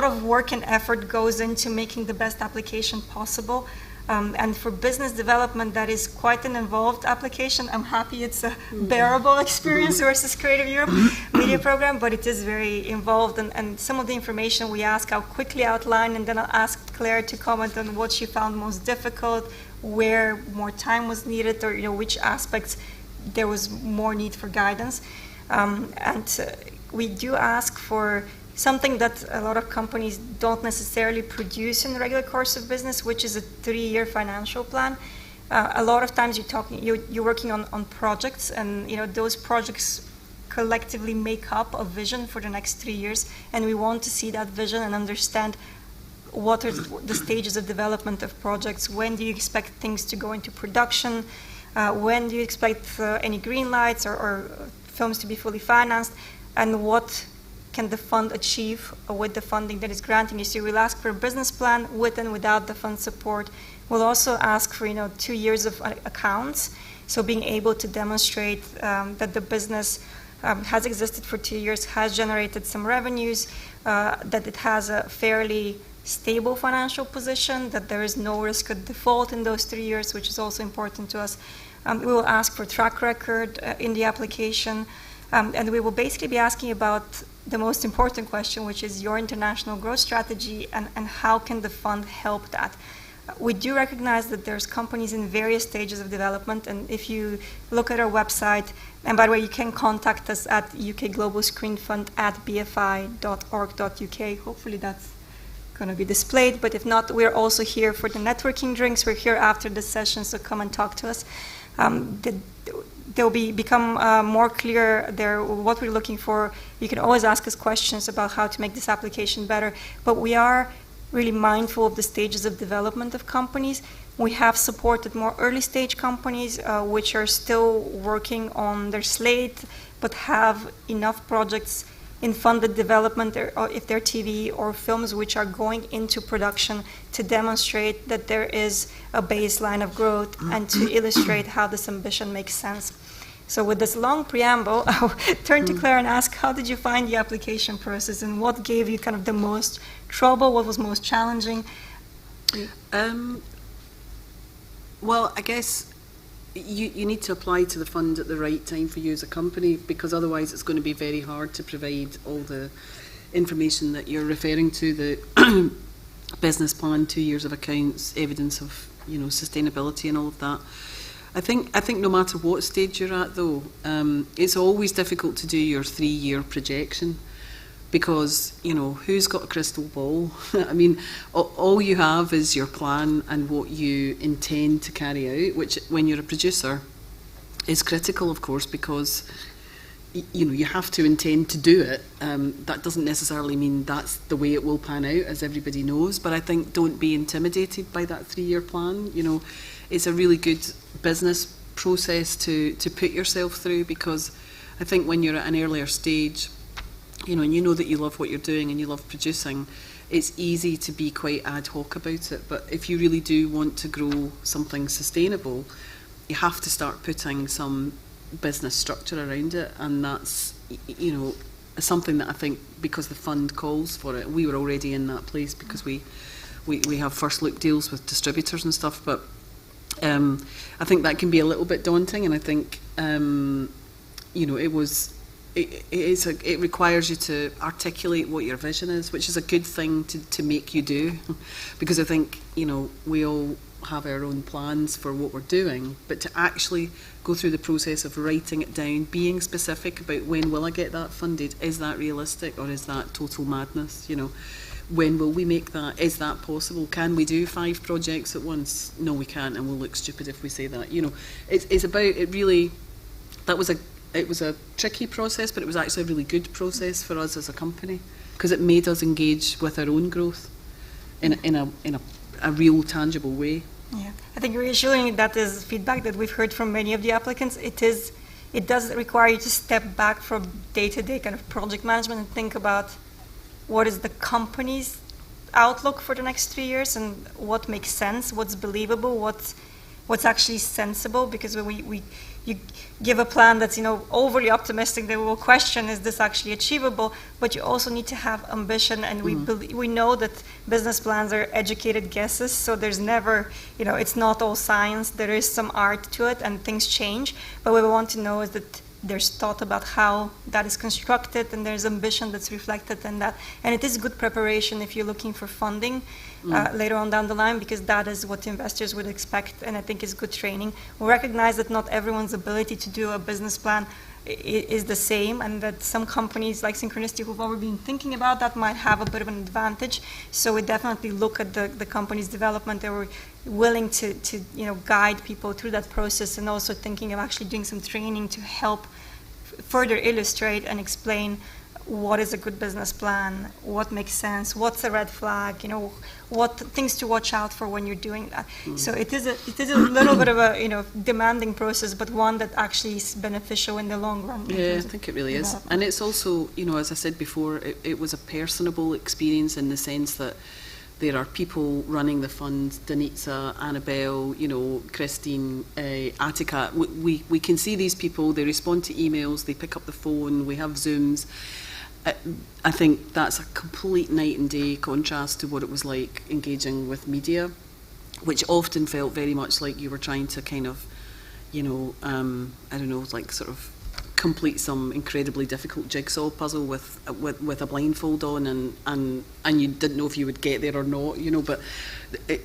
of work and effort goes into making the best application possible. And for business development, that is quite an involved application. I'm happy it's a bearable experience versus Creative Europe media program, but it is very involved. And some of the information we ask, I'll quickly outline, and then I'll ask Claire to comment on what she found most difficult, where more time was needed, or which aspects there was more need for guidance. We do ask for something that a lot of companies don't necessarily produce in the regular course of business, which is a 3-year financial plan. A lot of times you're working on projects, and those projects collectively make up a vision for the next 3 years, and we want to see that vision and understand what are the stages of development of projects. When do you expect things to go into production? When do you expect any green lights or films to be fully financed? And what can the fund achieve with the funding that is granting you? So we'll ask for a business plan with and without the fund support. We'll also ask for 2 years of accounts, so being able to demonstrate that the business has existed for 2 years, has generated some revenues, that it has a fairly stable financial position, that there is no risk of default in those 3 years, which is also important to us. We will ask for track record in the application, and we will basically be asking about the most important question, which is your international growth strategy, and how can the fund help that? We do recognize that there's companies in various stages of development, and if you look at our website, and by the way, you can contact us at ukglobalscreenfund@bfi.org.uk. Hopefully that's going to be displayed, but if not, we're also here for the networking drinks. We're here after this session, so come and talk to us. They'll become more clear there what we're looking for. You can always ask us questions about how to make this application better, but we are really mindful of the stages of development of companies. We have supported more early stage companies which are still working on their slate but have enough projects in funded development, or if they're TV or films which are going into production, to demonstrate that there is a baseline of growth and to illustrate how this ambition makes sense. So with this long preamble, I'll turn to Claire and ask, how did you find the application process, and what gave you kind of the most trouble, what was most challenging? Well, I guess you need to apply to the fund at the right time for you as a company, because otherwise it's going to be very hard to provide all the information that you're referring to, the business plan, 2 years of accounts, evidence of sustainability and all of that. I think no matter what stage you're at, though, it's always difficult to do your 3-year projection, because who's got a crystal ball? I mean, all you have is your plan and what you intend to carry out, which, when you're a producer, is critical, of course, because you have to intend to do it. That doesn't necessarily mean that's the way it will pan out, as everybody knows. But I think don't be intimidated by that 3-year plan. It's a really good business process to put yourself through, because I think when you're at an earlier stage, and you know that you love what you're doing and you love producing, it's easy to be quite ad hoc about it. But if you really do want to grow something sustainable, you have to start putting some business structure around it, and that's something that I think, because the fund calls for it, we were already in that place because we have first look deals with distributors and stuff. But I think that can be a little bit daunting, and I think it requires you to articulate what your vision is, which is a good thing to make you do, because I think we all have our own plans for what we're doing, but to actually go through the process of writing it down, being specific about when will I get that funded, is that realistic or is that total madness? When will we make that? Is that possible? Can we do 5 projects at once? No, we can't, and we'll look stupid if we say that. It's about it really. It was a tricky process, but it was actually a really good process for us as a company, because it made us engage with our own growth in a real, tangible way. Yeah, I think reassuring, that is feedback that we've heard from many of the applicants. It does require you to step back from day-to-day kind of project management and think about what is the company's outlook for the next 3 years and what makes sense, what's believable, what's actually sensible. Because when you give a plan that's overly optimistic, they will question, is this actually achievable? But you also need to have ambition, and we know that business plans are educated guesses, so there's never, it's not all science. There is some art to it, and things change. But what we want to know is that there's thought about how that is constructed, and there's ambition that's reflected in that. And it is good preparation if you're looking for funding later on down the line, because that is what investors would expect, and I think is good training. We recognize that not everyone's ability to do a business plan is the same, and that some companies like Synchronicity, who've already been thinking about that, might have a bit of an advantage. So we definitely look at the company's development. They were willing to guide people through that process, and also thinking of actually doing some training to help further illustrate and explain what is a good business plan, what makes sense, what's a red flag, what things to watch out for when you're doing that. So it is a little bit of a demanding process, but one that actually is beneficial in the long run. Yeah, I think it really is. And it's also, as I said before, it was a personable experience in the sense that there are people running the fund, Danitza, Annabelle, Christine, Attica. We can see these people, they respond to emails, they pick up the phone, we have Zooms. I think that's a complete night and day contrast to what it was like engaging with media, which often felt very much like you were trying to kind of, I don't know, like sort of complete some incredibly difficult jigsaw puzzle with a blindfold on, and you didn't know if you would get there or not, you know. But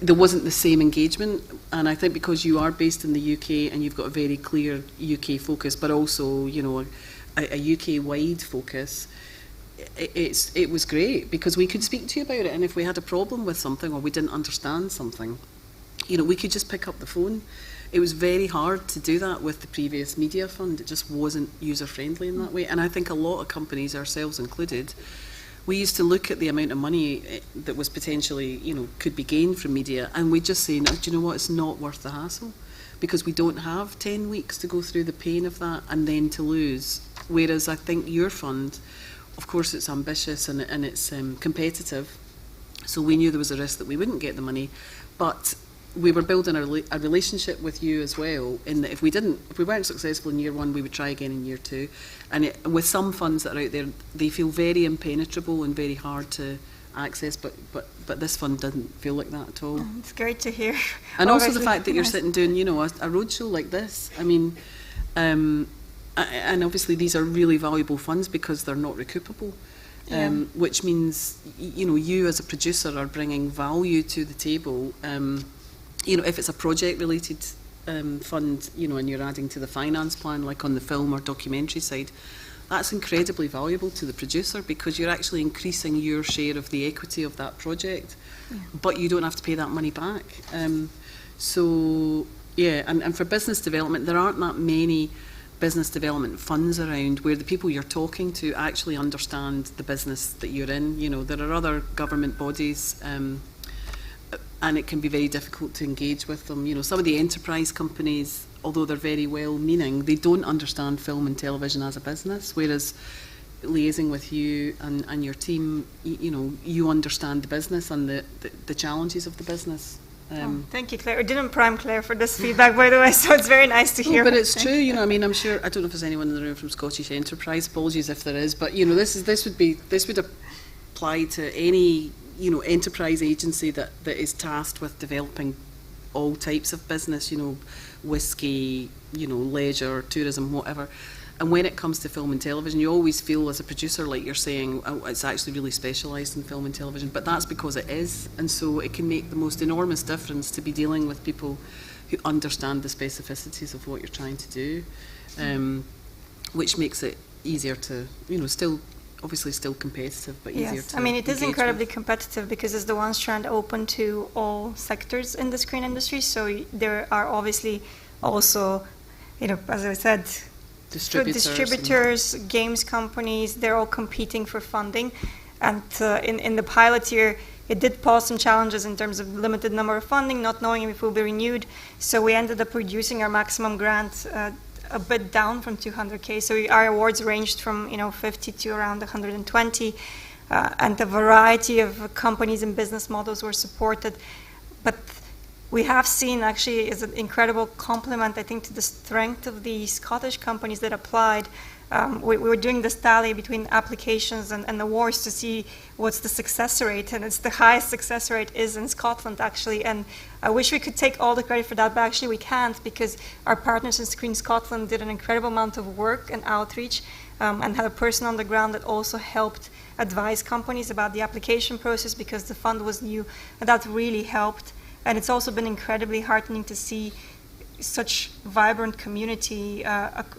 there wasn't the same engagement, and I think because you are based in the UK and you've got a very clear UK focus, but also, you know, a UK wide focus. It was great because we could speak to you about it, and if we had a problem with something or we didn't understand something, you know, we could just pick up the phone. It was very hard to do that with the previous media fund. It just wasn't user-friendly in that way. And I think a lot of companies, ourselves included, we used to look at the amount of money that was potentially, you know, could be gained from media, and we'd just say, no, do you know what, it's not worth the hassle, because we don't have 10 weeks to go through the pain of that and then to lose. Whereas I think your fund, of course, it's ambitious and it's competitive, so we knew there was a risk that we wouldn't get the money, but we were building a relationship with you as well, in that if we weren't successful in year one, we would try again in year two. And with some funds that are out there, they feel very impenetrable and very hard to access, but this fund didn't feel like that at all. It's great to hear. And also the fact that you're sitting doing, you know, a roadshow like this. I mean, and obviously these are really valuable funds because they're not recoupable. Which means, you know, you as a producer are bringing value to the table. You know, if it's a project-related fund, you know, and you're adding to the finance plan, like on the film or documentary side, that's incredibly valuable to the producer because you're actually increasing your share of the equity of that project, but you don't have to pay that money back. So, yeah, and for business development, there aren't that many business development funds around where the people you're talking to actually understand the business that you're in. You know, there are other government bodies, and it can be very difficult to engage with them. You know, some of the enterprise companies, although they're very well-meaning, they don't understand film and television as a business, whereas liaising with you and your team, you know, you understand the business and the challenges of the business. Thank you, Claire. I didn't prime Claire for this feedback, by the way, so it's very nice to hear. But it's true, you know. I mean, I'm sure. I don't know if there's anyone in the room from Scottish Enterprise. Apologies if there is, but you know, this would apply to any, you know, enterprise agency that is tasked with developing all types of business. You know, whiskey, you know, leisure, tourism, whatever. And when it comes to film and television, you always feel as a producer like you're saying, oh, it's actually really specialised in film and television, but that's because it is. And so it can make the most enormous difference to be dealing with people who understand the specificities of what you're trying to do, which makes it easier to, you know, still competitive, but easier to I mean, it is incredibly with. competitive because it's the one strand open to all sectors in the screen industry. So there are obviously also, you know, as I said, distributors, games companies, they're all competing for funding. And in the pilot year, it did pose some challenges in terms of limited number of funding, not knowing if it will be renewed. So we ended up reducing our maximum grant a bit down from 200K. So our awards ranged from, you know, 50 to around 120. And a variety of companies and business models were supported. But we have seen actually is an incredible compliment, I think, to the strength of the Scottish companies that applied. We were doing this tally between applications and awards to see what's the success rate, and it's the highest success rate is in Scotland, actually. And I wish we could take all the credit for that, but actually we can't, because our partners in Screen Scotland did an incredible amount of work and outreach, and had a person on the ground that also helped advise companies about the application process, because the fund was new, and that really helped. And it's also been incredibly heartening to see such vibrant community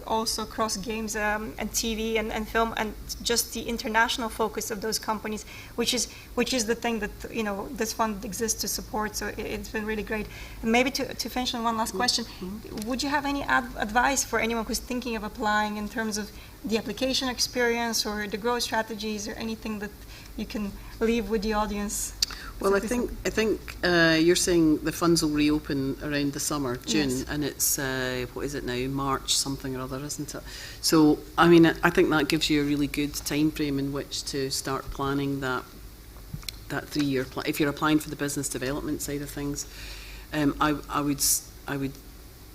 also across games and TV and film, and just the international focus of those companies, which is the thing that, you know, this fund exists to support. So it's been really great. And maybe to finish on one last question, would you have any advice for anyone who's thinking of applying in terms of the application experience or the growth strategies, or anything that you can leave with the audience? Well, I think you're saying the funds will reopen around the summer, June, yes. And it's what is it now, March something or other, isn't it? So I mean, I think that gives you a really good time frame in which to start planning that 3-year plan. If you're applying for the business development side of things, I would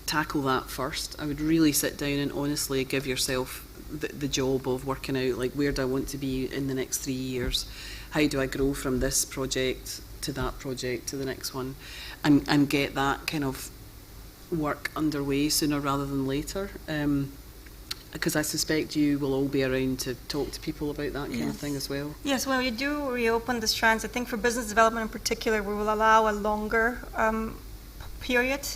tackle that first. I would really sit down and honestly give yourself the job of working out, like, where do I want to be in the next 3 years? How do I grow from this project to that project to the next one, and get that kind of work underway sooner rather than later. Because I suspect you will all be around to talk to people about that kind of thing as well. Yes, when we do reopen the strands, I think for business development in particular, we will allow a longer period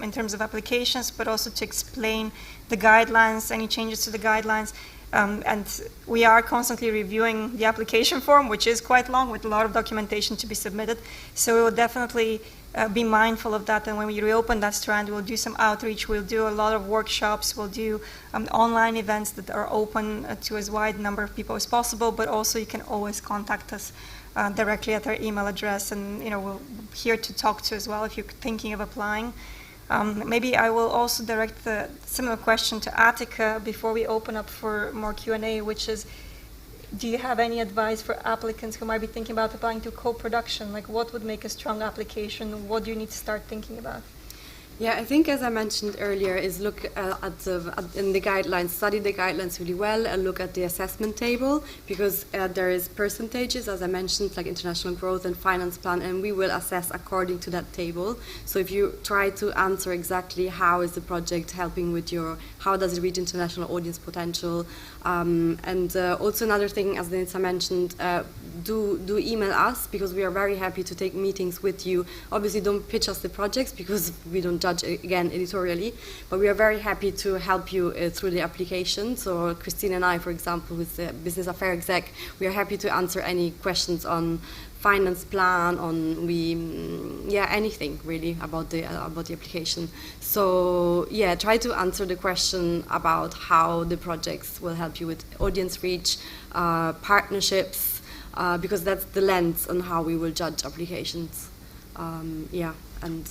in terms of applications, but also to explain the guidelines, any changes to the guidelines. And we are constantly reviewing the application form, which is quite long with a lot of documentation to be submitted. So we will definitely be mindful of that. And when we reopen that strand, we'll do some outreach. We'll do a lot of workshops. We'll do online events that are open to as wide number of people as possible. But also you can always contact us directly at our email address. And we're here to talk to as well if you're thinking of applying. Maybe I will also direct the similar question to Attica before we open up for more Q&A, which is, do you have any advice for applicants who might be thinking about applying to co-production? Like, what would make a strong application? What do you need to start thinking about? Yeah, I think, as I mentioned earlier, is look in the guidelines, study the guidelines really well, and look at the assessment table, because there is percentages, as I mentioned, like international growth and finance plan, and we will assess according to that table. So if you try to answer exactly how is the project helping with how does it reach international audience potential, and also another thing, as Denisa mentioned, do email us, because we are very happy to take meetings with you. Obviously, don't pitch us the projects, because we don't judge, again, editorially, but we are very happy to help you through the application. So Christine and I, for example, with the Business Affairs Exec, we are happy to answer any questions on finance plan, on anything really about the application. So try to answer the question about how the projects will help you with audience reach, partnerships, because that's the lens on how we will judge applications. And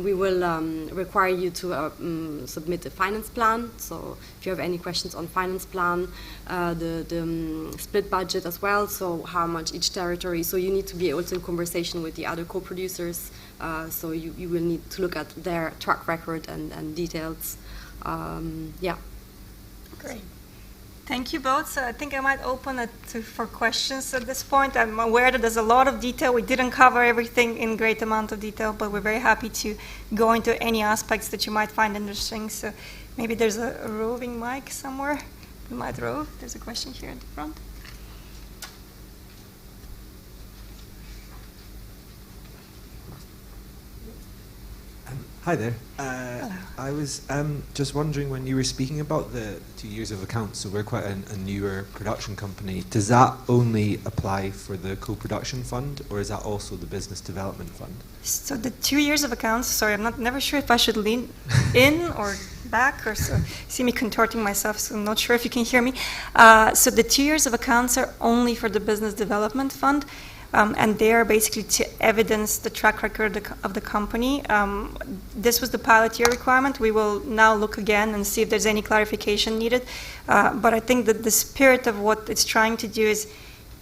we will require you to submit a finance plan. So if you have any questions on finance plan, the split budget as well, so how much each territory, so you need to be also in conversation with the other co-producers, so you will need to look at their track record and details. Great. Thank you both. So I think I might open it for questions at this point. I'm aware that there's a lot of detail. We didn't cover everything in great amount of detail, but we're very happy to go into any aspects that you might find interesting. So maybe there's a roving mic somewhere. We might rove. There's a question here at the front. Hi there. I was just wondering, when you were speaking about the 2 years of accounts, so we're quite a newer production company, does that only apply for the co-production fund, or is that also the business development fund? So the 2 years of accounts, sorry, I'm never sure if I should lean in or back, or so. See me contorting myself, so I'm not sure if you can hear me. So the 2 years of accounts are only for the business development fund. And they are basically to evidence the track record of the company. This was the pilot year requirement. We will now look again and see if there's any clarification needed. But I think that the spirit of what it's trying to do is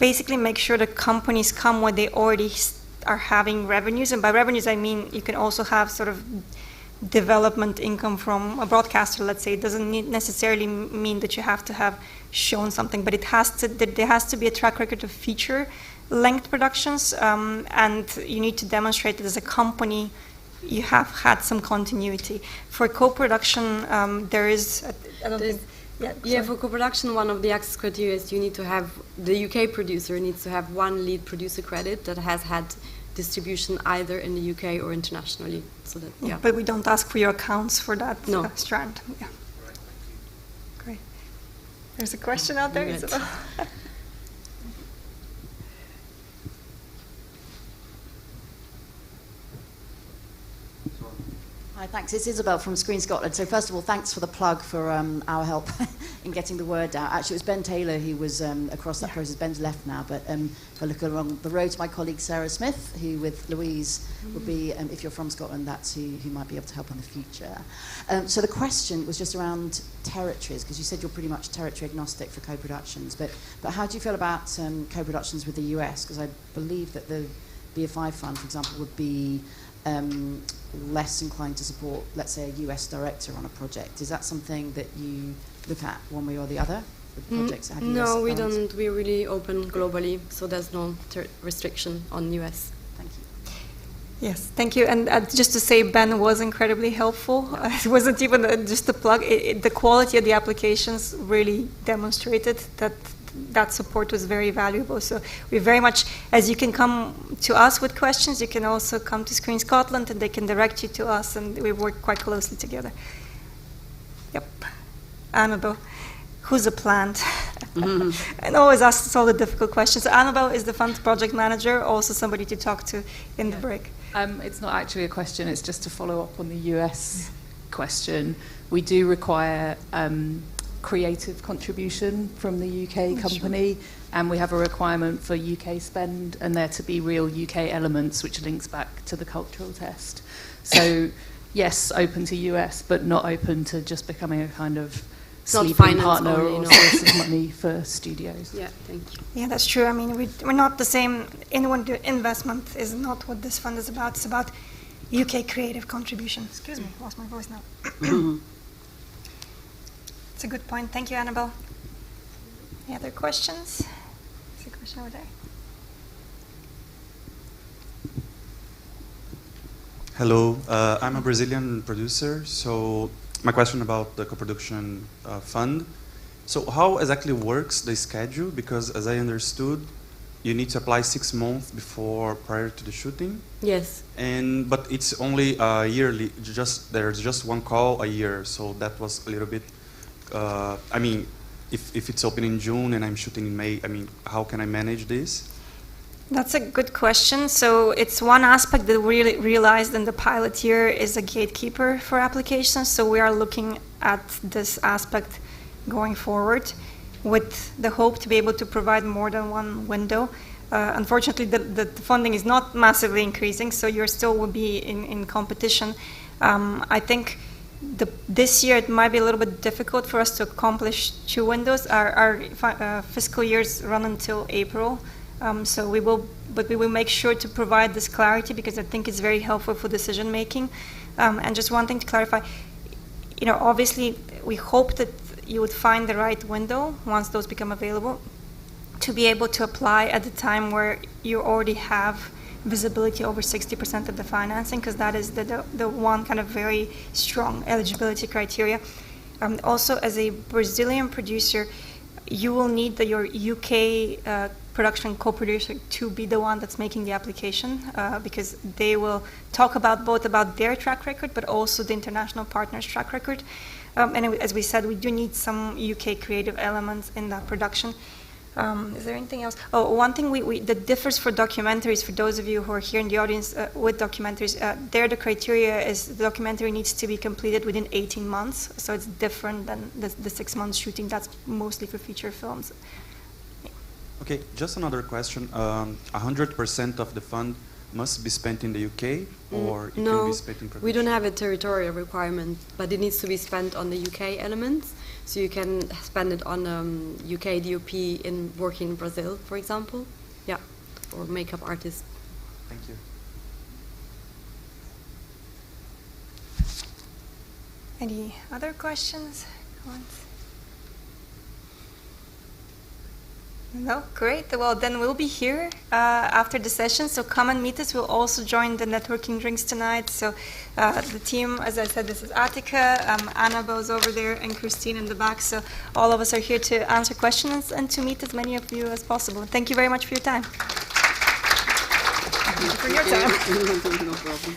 basically make sure that companies come when they already are having revenues. And by revenues, I mean you can also have sort of development income from a broadcaster, let's say. It doesn't necessarily mean that you have to have shown something, but there has to be a track record of feature-length productions, and you need to demonstrate that as a company you have had some continuity. For co-production, there is, for co-production, one of the access criteria is you need to have, the UK producer needs to have one lead producer credit that has had distribution either in the UK or internationally. So that, But we don't ask for your accounts for that strand. Yeah. Great. There's a question out there, Isabel. Hi, thanks. It's Isabel from Screen Scotland. So first of all, thanks for the plug for our help in getting the word out. Actually, it was Ben Taylor who was across that process. Ben's left now, but if I look along the road to my colleague Sarah Smith, who with Louise would be, if you're from Scotland, that's who might be able to help in the future. So the question was just around territories, because you said you're pretty much territory agnostic for co-productions, but how do you feel about co-productions with the US? Because I believe that the BFI fund, for example, would be less inclined to support, let's say, a US director on a project. Is that something that you look at one way or the other with projects that have US No, we funds? don't. We're really open globally, so there's no restriction on US. Thank you. Yes, thank you. And just to say, Ben was incredibly helpful. It wasn't even just a plug. The quality of the applications really demonstrated that support was very valuable. So we very much, as you can come to us with questions, you can also come to Screen Scotland and they can direct you to us, and we work quite closely together. Yep. Annabelle, who's a plant? And always asks us all the difficult questions. So Annabelle is the fund project manager, also somebody to talk to in the break. It's not actually a question, it's just to follow up on the US question. We do require creative contribution from the UK company, and we have a requirement for UK spend and there to be real UK elements, which links back to the cultural test. So yes, open to US, but not open to just becoming a kind of sleeping partner or source of money for studios. Yeah, thank you. Yeah, that's true. I mean, we're not the same. Inward investment is not what this fund is about. It's about UK creative contribution. Excuse me, lost my voice now. It's a good point. Thank you, Annabelle. Any other questions? There's a question over there. Hello, I'm a Brazilian producer, so my question about the co-production fund. So how exactly works the schedule? Because as I understood, you need to apply 6 months prior to the shooting. Yes. But it's only yearly. There's just one call a year, so that was a little bit. I mean, if it's open in June and I'm shooting in May, I mean, how can I manage this? That's a good question. So it's one aspect that we really realized in the pilot year is a gatekeeper for applications. So we are looking at this aspect going forward with the hope to be able to provide more than one window. Unfortunately, the funding is not massively increasing, so you still will be in competition. I think this year it might be a little bit difficult for us to accomplish 2 windows. Our fiscal years run until April. So we will make sure to provide this clarity because I think it's very helpful for decision making. And just one thing to clarify, obviously we hope that you would find the right window once those become available to be able to apply at the time where you already have visibility over 60% of the financing, because that is the one kind of very strong eligibility criteria. Also, as a Brazilian producer, you will need your UK production co-producer to be the one that's making the application, because they will talk both about their track record, but also the international partners' track record. And as we said, we do need some UK creative elements in that production. Is there anything else? Oh, one thing that differs for documentaries, for those of you who are here in the audience with documentaries, the criteria is the documentary needs to be completed within 18 months. So it's different than the 6 months shooting. That's mostly for feature films. Okay, just another question. 100% of the fund must be spent in the UK, or it can be spent in production? We don't have a territorial requirement, but it needs to be spent on the UK elements. So you can spend it on UK DOP in working in Brazil, for example. Yeah, or makeup artist. Thank you. Any other questions? No? Great. Well, then we'll be here after the session, so come and meet us. We'll also join the networking drinks tonight. So the team, as I said, this is Attica, Annabelle's over there, and Christine in the back. So all of us are here to answer questions and to meet as many of you as possible. Thank you very much for your time. Thank you for your time. No problem.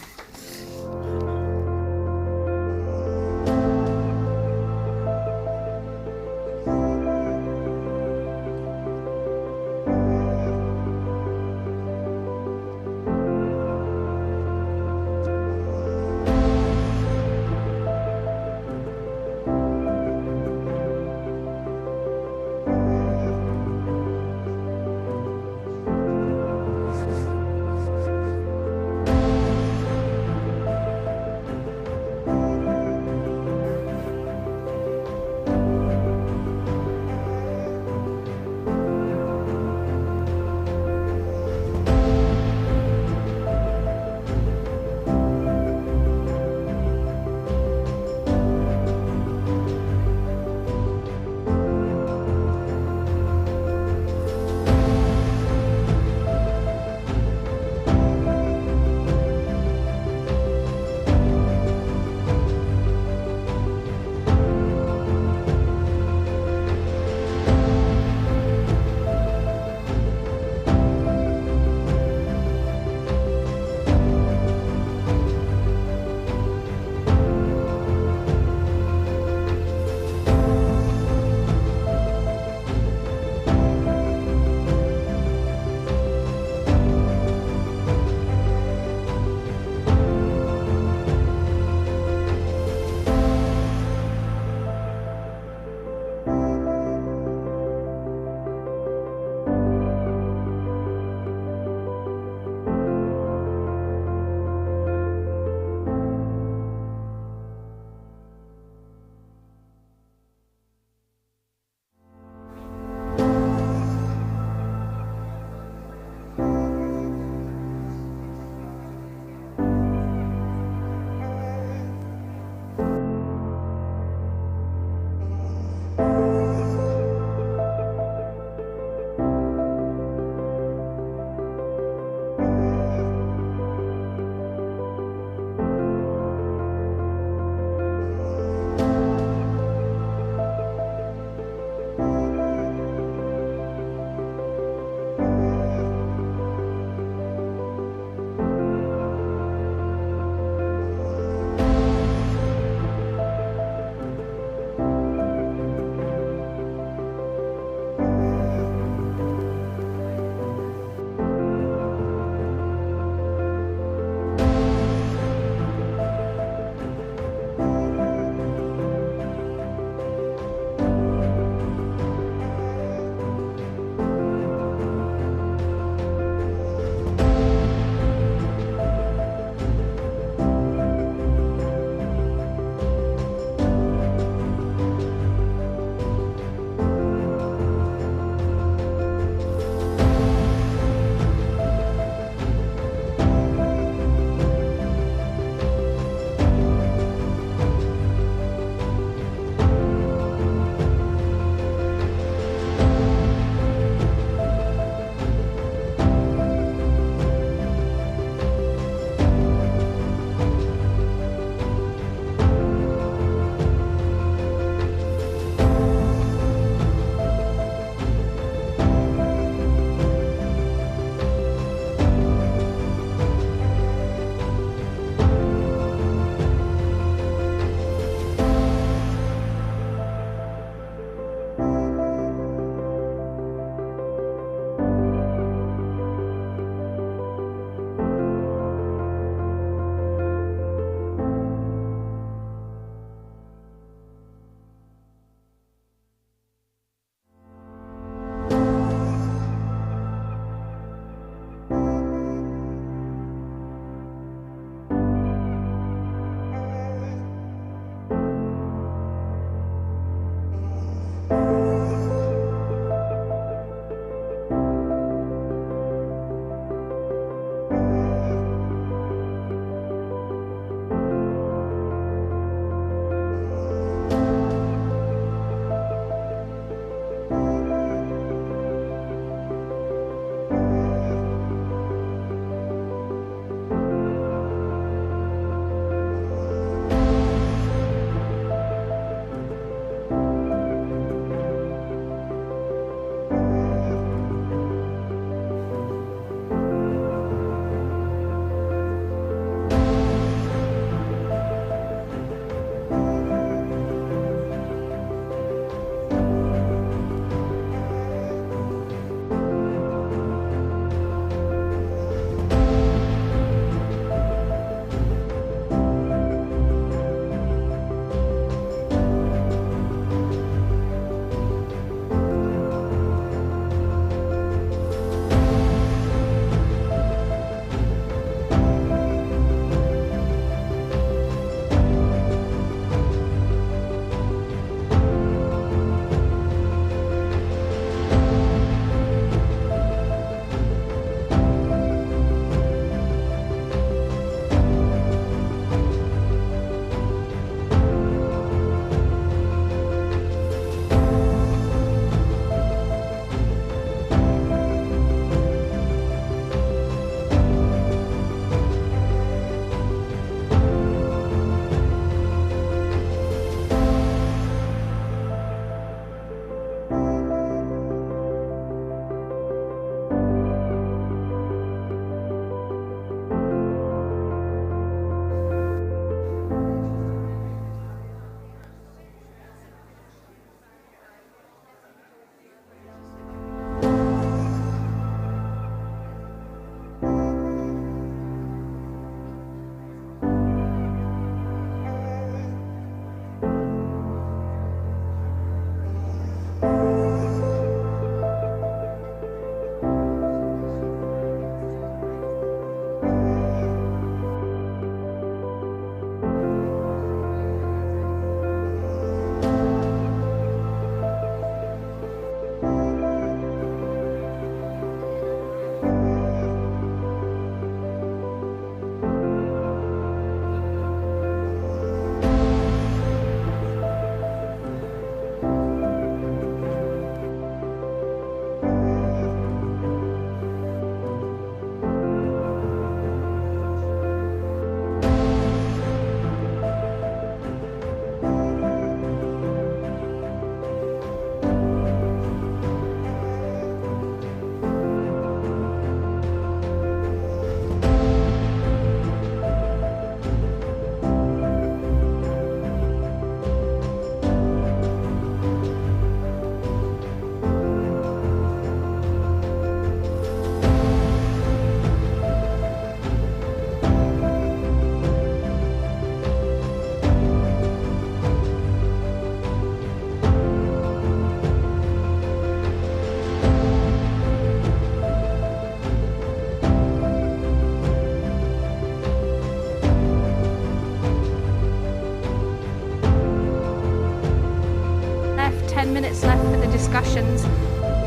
10 minutes left for the discussions.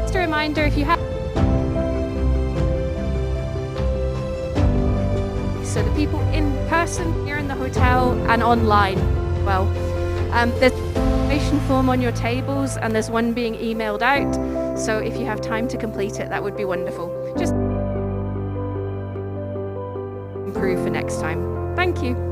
Just a reminder, if you have... So the people in person here in the hotel and online as well. There's an information form on your tables and there's one being emailed out. So if you have time to complete it, that would be wonderful. Just improve for next time. Thank you.